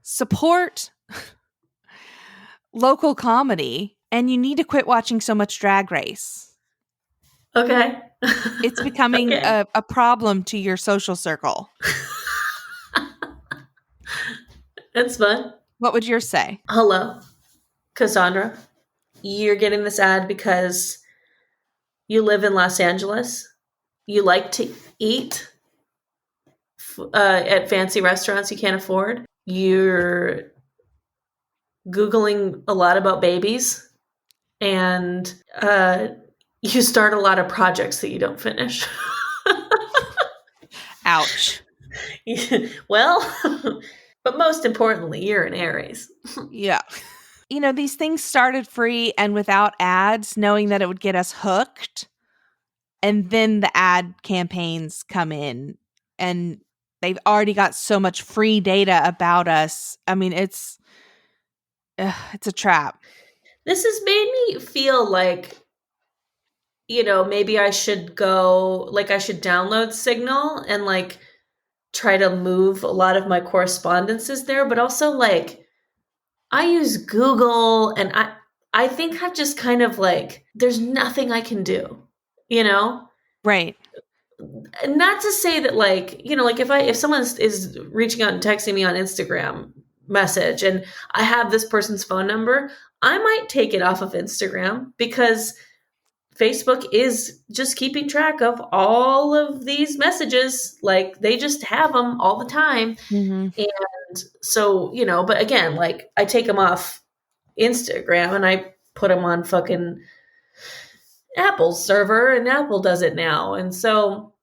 support local comedy, and you need to quit watching so much Drag Race. Okay. It's becoming a problem to your social circle. That's fun. What would yours say? Hello, Cassandra. you're getting this ad because you live in Los Angeles, you like to eat at fancy restaurants you can't afford, you're Googling a lot about babies, and you start a lot of projects that you don't finish. Ouch. Well, but most importantly, you're an Aries. Yeah. These things started free and without ads, knowing that it would get us hooked. And then the ad campaigns come in and they've already got so much free data about us. I mean, it's a trap. This has made me feel like, maybe I should I should download Signal and like try to move a lot of my correspondences there, but also like I use Google, and I think I've just kind of like, there's nothing I can do, Right. Not to say that like, like if someone is reaching out and texting me on Instagram message and I have this person's phone number, I might take it off of Instagram because Facebook is just keeping track of all of these messages. Like they just have them all the time. Mm-hmm. And so, but again, like I take them off Instagram and I put them on fucking Apple's server, and Apple does it now. And so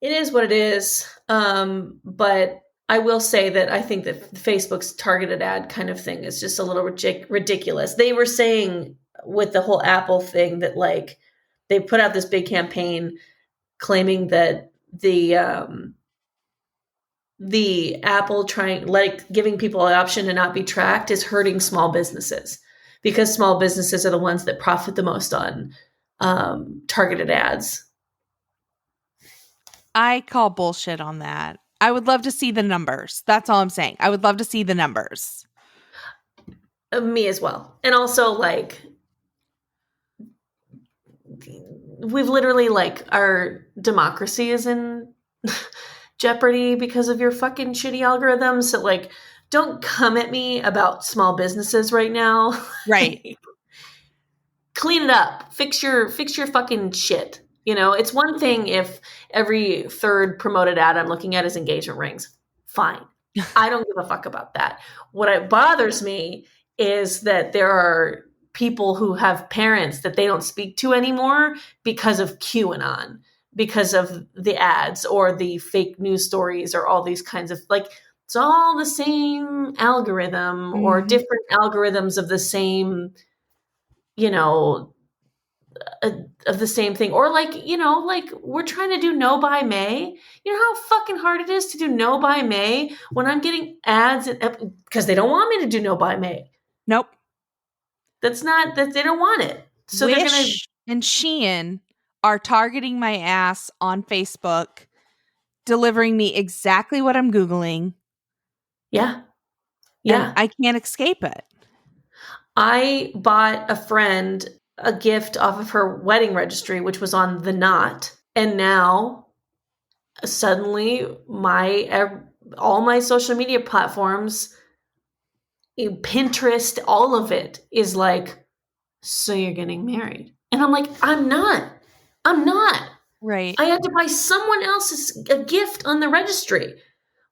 it is what it is. But I will say that I think that Facebook's targeted ad kind of thing is just a little ridiculous. They were saying with the whole Apple thing that like they put out this big campaign claiming that the Apple giving people an option to not be tracked is hurting small businesses because small businesses are the ones that profit the most on targeted ads. I call bullshit on that. I would love to see the numbers. That's all I'm saying. I would love to see the numbers. Me as well. And also like we've literally like our democracy is in jeopardy because of your fucking shitty algorithms. So like, don't come at me about small businesses right now. Right. Clean it up. Fix your fucking shit. It's one thing if every third promoted ad I'm looking at is engagement rings. Fine. I don't give a fuck about that. What bothers me is that there are people who have parents that they don't speak to anymore because of QAnon, because of the ads or the fake news stories or all these kinds of like, it's all the same algorithm or different algorithms of the same, of the same thing. Or like, like we're trying to do no buy May. You know how fucking hard it is to do no buy May when I'm getting ads because they don't want me to do no buy May. Nope. That's not that they don't want it. So Wish they're gonna and Shein are targeting my ass on Facebook, delivering me exactly what I'm Googling. Yeah. Yeah. And I can't escape it. I bought a friend a gift off of her wedding registry, which was on The Knot. And now suddenly all my social media platforms, Pinterest, all of it is like, so you're getting married. And I'm like, I'm not. Right. I had to buy someone else's a gift on the registry.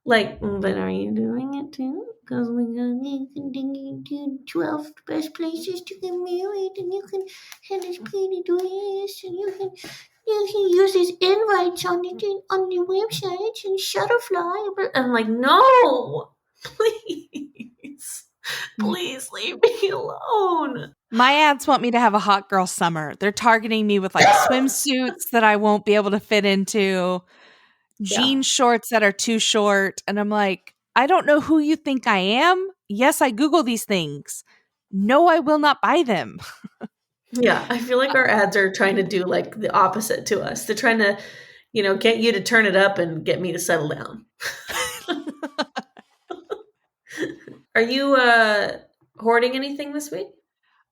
Like, but are you doing it too? Because we're going to do 12 best places to get married, and you can have this pretty dress, and you can use these invites on the website and Shutterfly. And I'm like, no, please. Please leave me alone. My ads want me to have a hot girl summer. They're targeting me with like swimsuits that I won't be able to fit into, jean shorts that are too short. And I'm like, I don't know who you think I am. Yes, I Google these things. No, I will not buy them. Yeah, I feel like our ads are trying to do like the opposite to us. They're trying to, get you to turn it up and get me to settle down. Are you hoarding anything this week?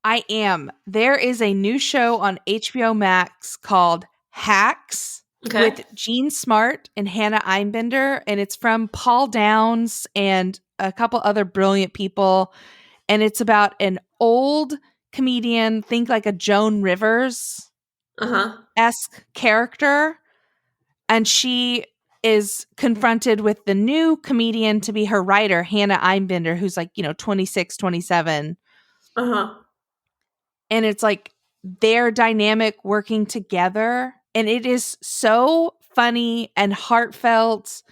I am. There is a new show on HBO Max called Hacks with Gene Smart and Hannah Einbinder, and it's from Paul Downs and a couple other brilliant people, and it's about an old comedian, think like a Joan Rivers Uh-huh. esque character. And she is confronted with the new comedian to be her writer, Hannah Einbinder, who's like, 26, 27. Uh-huh. And it's like their dynamic working together. And it is so funny and heartfelt.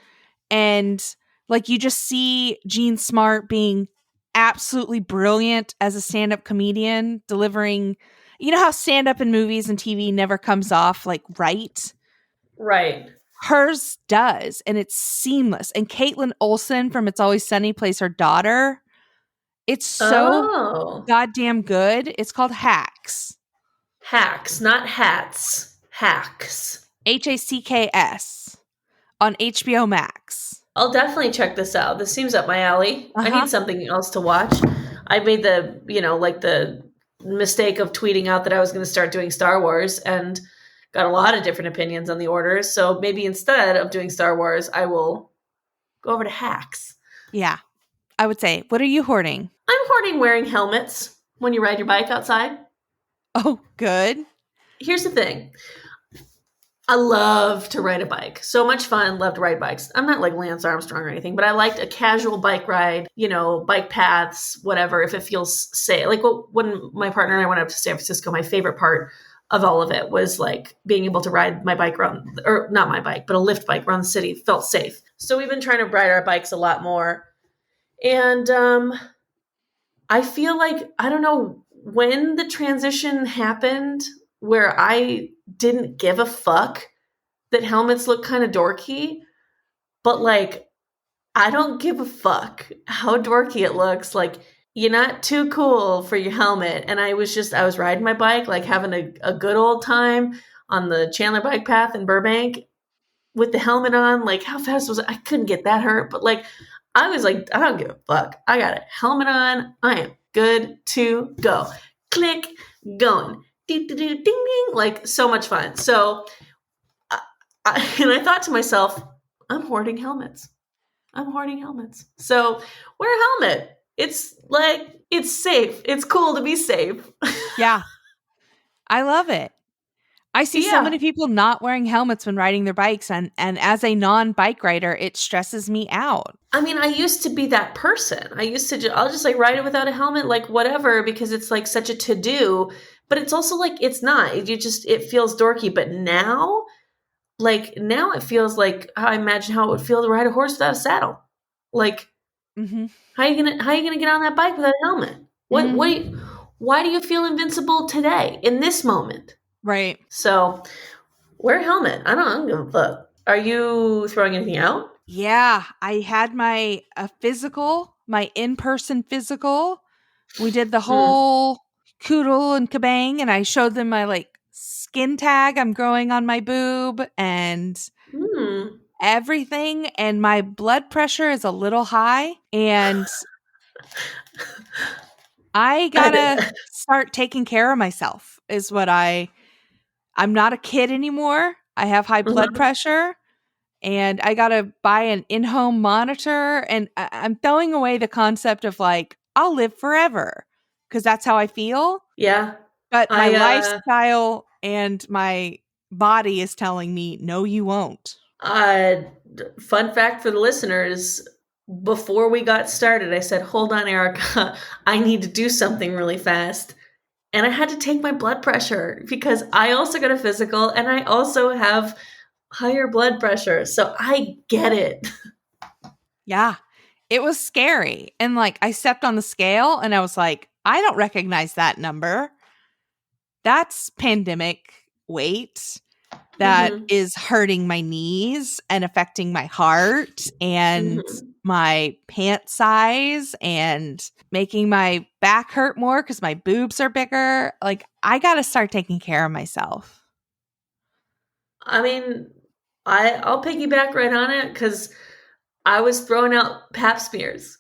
And like you just see Jean Smart being absolutely brilliant as a stand-up comedian, delivering, how stand-up in movies and TV never comes off like right. Right. Hers does, and it's seamless. And Caitlin Olsen from It's Always Sunny plays her daughter. It's so Oh. goddamn good. It's called Hacks. Hacks, not hats. Hacks. HACKS on HBO Max. I'll definitely check this out. This seems up my alley. I Uh-huh. need something else to watch. I made the, like the mistake of tweeting out that I was going to start doing Star Wars and got a lot of different opinions on the orders. So maybe instead of doing Star Wars, I will go over to Hacks. Yeah. I would say, what are you hoarding? I'm hoarding wearing helmets when you ride your bike outside. Oh, good. Here's the thing. I love to ride a bike. So much fun. Love to ride bikes. I'm not like Lance Armstrong or anything, but I liked a casual bike ride, bike paths, whatever, if it feels safe. Like when my partner and I went up to San Francisco, my favorite part of all of it was like being able to ride my bike around, or not my bike, but a lift bike around the city. It felt safe. So we've been trying to ride our bikes a lot more. And I feel like, I don't know when the transition happened where I didn't give a fuck that helmets look kind of dorky, but like, I don't give a fuck how dorky it looks. Like, you're not too cool for your helmet. And I was riding my bike, like having a good old time on the Chandler bike path in Burbank with the helmet on. Like, how fast was it? I couldn't get that hurt, but like, I was like, I don't give a fuck. I got a helmet on. I am good to go. Click, going. Ding, ding, ding, ding. Like, so much fun. So, and I thought to myself, I'm hoarding helmets. So, wear a helmet. It's like, it's safe. It's cool to be safe. Yeah. I love it. I see so many people not wearing helmets when riding their bikes, and as a non-bike rider, it stresses me out. I mean, I used to be that person. I'll just like ride it without a helmet, like whatever, because it's like such a to-do, but it's also like, it's not. It feels dorky. But now it feels like I imagine how it would feel to ride a horse without a saddle. Like, how are you gonna get on that bike without a helmet? Why do you feel invincible today in this moment? Right. So wear a helmet. I don't give a fuck. Are you throwing anything out? Yeah, I had my physical, my in-person physical. We did the whole koodle and kabang, and I showed them my like skin tag I'm growing on my boob and everything. And my blood pressure is a little high, and I gotta start taking care of myself. Is what I'm not a kid anymore. I have high blood pressure. And I got to buy an in-home monitor. And I'm throwing away the concept of like, I'll live forever because that's how I feel. Yeah. But my lifestyle and my body is telling me, no, you won't. Fun fact for the listeners, before we got started, I said, hold on, Erica, I need to do something really fast. And I had to take my blood pressure because I also got a physical and I also have higher blood pressure. So I get it. Yeah, it was scary. And like I stepped on the scale and I was like, I don't recognize that number. That's pandemic weight. That is hurting my knees and affecting my heart and my pant size and making my back hurt more because my boobs are bigger. Like, I got to start taking care of myself. I mean, I'll piggyback right on it because I was throwing out pap smears.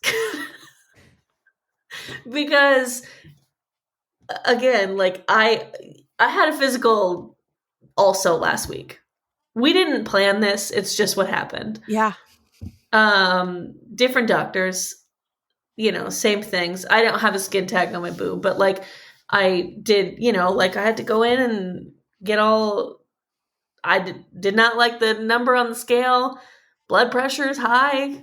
Because, again, like I had a physical also last week. We didn't plan this. It's just what happened. Yeah. Different doctors, same things. I don't have a skin tag on my boob, but like I did, like I had to go in and get all, did not like the number on the scale. Blood pressure is high.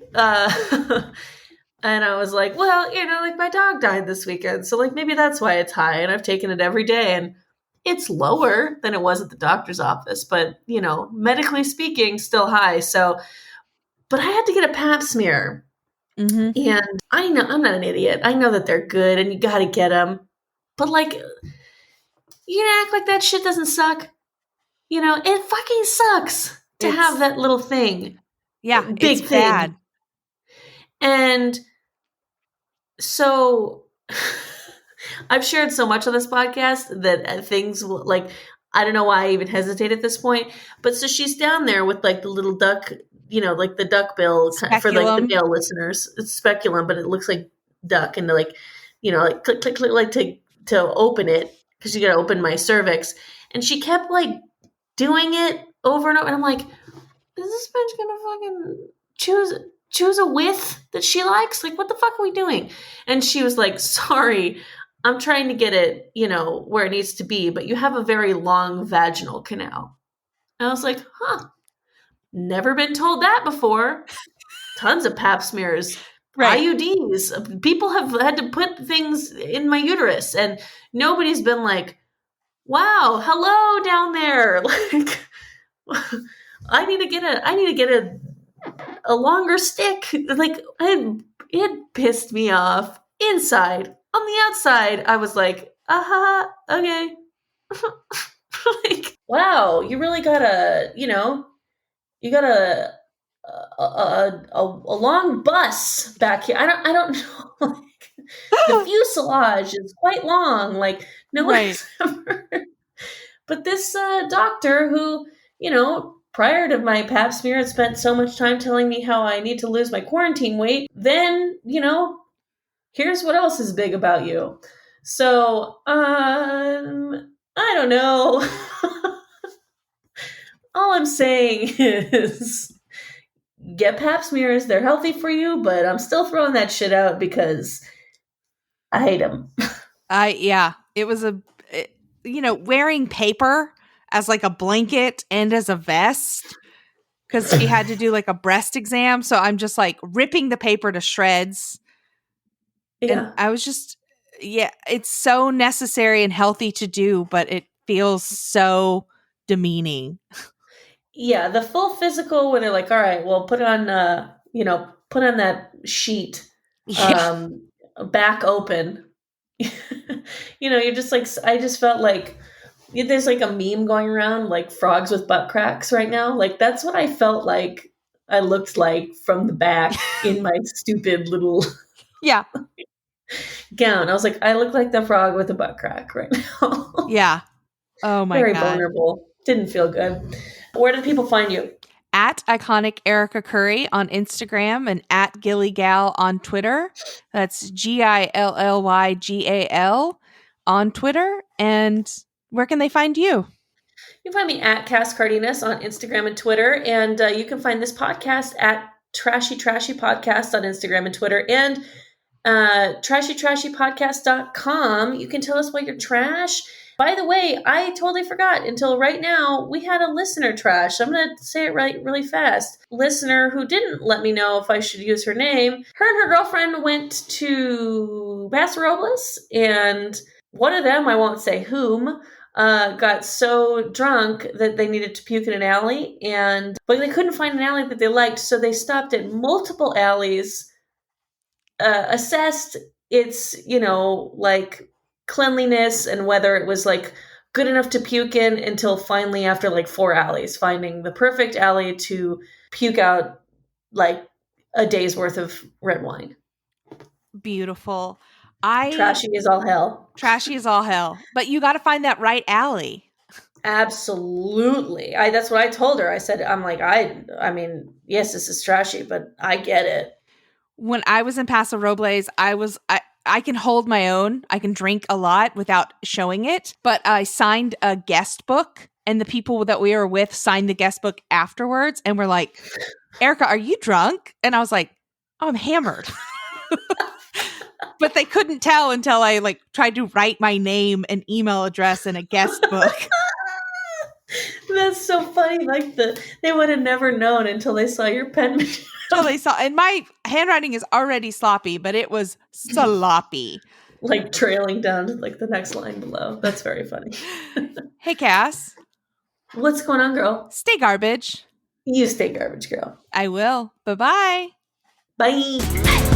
And I was like, well, like my dog died this weekend. So like maybe that's why it's high. And I've taken it every day. And it's lower than it was at the doctor's office. But, medically speaking, still high. So, but I had to get a pap smear. Mm-hmm. And I know, I'm not an idiot. I know that they're good and you got to get them. But like, you gonna act like that shit doesn't suck? It fucking sucks to have that little thing. Yeah, big it's thing. bad. And so I've shared so much on this podcast that things like, I don't know why I even hesitate at this point. But so she's down there with like the little duck, like the duck bill for like the male listeners. It's speculum, but it looks like duck, and like, like click, click, click, like to open it, because you got to open my cervix. And she kept like doing it over and over. And I'm like, is this bitch gonna fucking choose a width that she likes? Like, what the fuck are we doing? And she was like, sorry, I'm trying to get it, where it needs to be, but you have a very long vaginal canal. And I was like, never been told that before. Tons of pap smears. Right. IUDs. People have had to put things in my uterus, and nobody's been like, wow, hello down there. Like, I need to get a longer stick. Like, it pissed me off. Inside. On the outside, I was like, okay. Like, wow, you really got you got a long bus back here. I don't know. Like, the fuselage is quite long. Like, no one's ever. But this doctor who, prior to my pap smear, had spent so much time telling me how I need to lose my quarantine weight. Then, here's what else is big about you. So, I don't know. All I'm saying is get pap smears. They're healthy for you, but I'm still throwing that shit out because I hate them. It was wearing paper as like a blanket and as a vest, because she had to do like a breast exam. So I'm just like ripping the paper to shreds. Yeah. And I was just, it's so necessary and healthy to do, but it feels so demeaning. Yeah, the full physical where they're like, all right, well, put on that sheet, back open. You're just like, I just felt like there's like a meme going around, like frogs with butt cracks right now. Like, that's what I felt like I looked like from the back in my stupid little gown. I was like, I look like the frog with a butt crack right now. Yeah. Oh my God. Very vulnerable. Didn't feel good. Where do people find you? At Iconic Erica Curry on Instagram and at Gillygal on Twitter. That's GILLYGAL on Twitter. And where can they find you? You can find me at Cass Cardenas on Instagram and Twitter. And you can find this podcast at Trashy Podcast on Instagram and Twitter. And trashypodcast.com. You can tell us what you're trash. By the way, I totally forgot until right now, we had a listener trash. I'm going to say it really fast. Listener who didn't let me know if I should use her name. Her and her girlfriend went to Paso Robles, and one of them, I won't say whom, got so drunk that they needed to puke in an alley, but they couldn't find an alley that they liked, so they stopped at multiple alleys, assessed its, like cleanliness and whether it was like good enough to puke in, until finally, after like 4 alleys, finding the perfect alley to puke out like a day's worth of red wine. Beautiful. Trashy is all hell. Trashy is all hell. But you got to find that right alley. Absolutely. That's what I told her. I said, I'm like, I mean, yes, this is trashy, but I get it. When I was in Paso Robles, I can hold my own. I can drink a lot without showing it. But I signed a guest book, and the people that we were with signed the guest book afterwards and were like, Erica, are you drunk? And I was like, oh, I'm hammered. But they couldn't tell until I like tried to write my name and email address in a guest book. That's so funny. Like they would have never known until they saw your penmanship. So they saw, and my handwriting is already sloppy, but it was sloppy. Like trailing down to like the next line below. That's very funny. Hey, Cass. What's going on, girl? Stay garbage. You stay garbage, girl. I will. Bye-bye. Bye.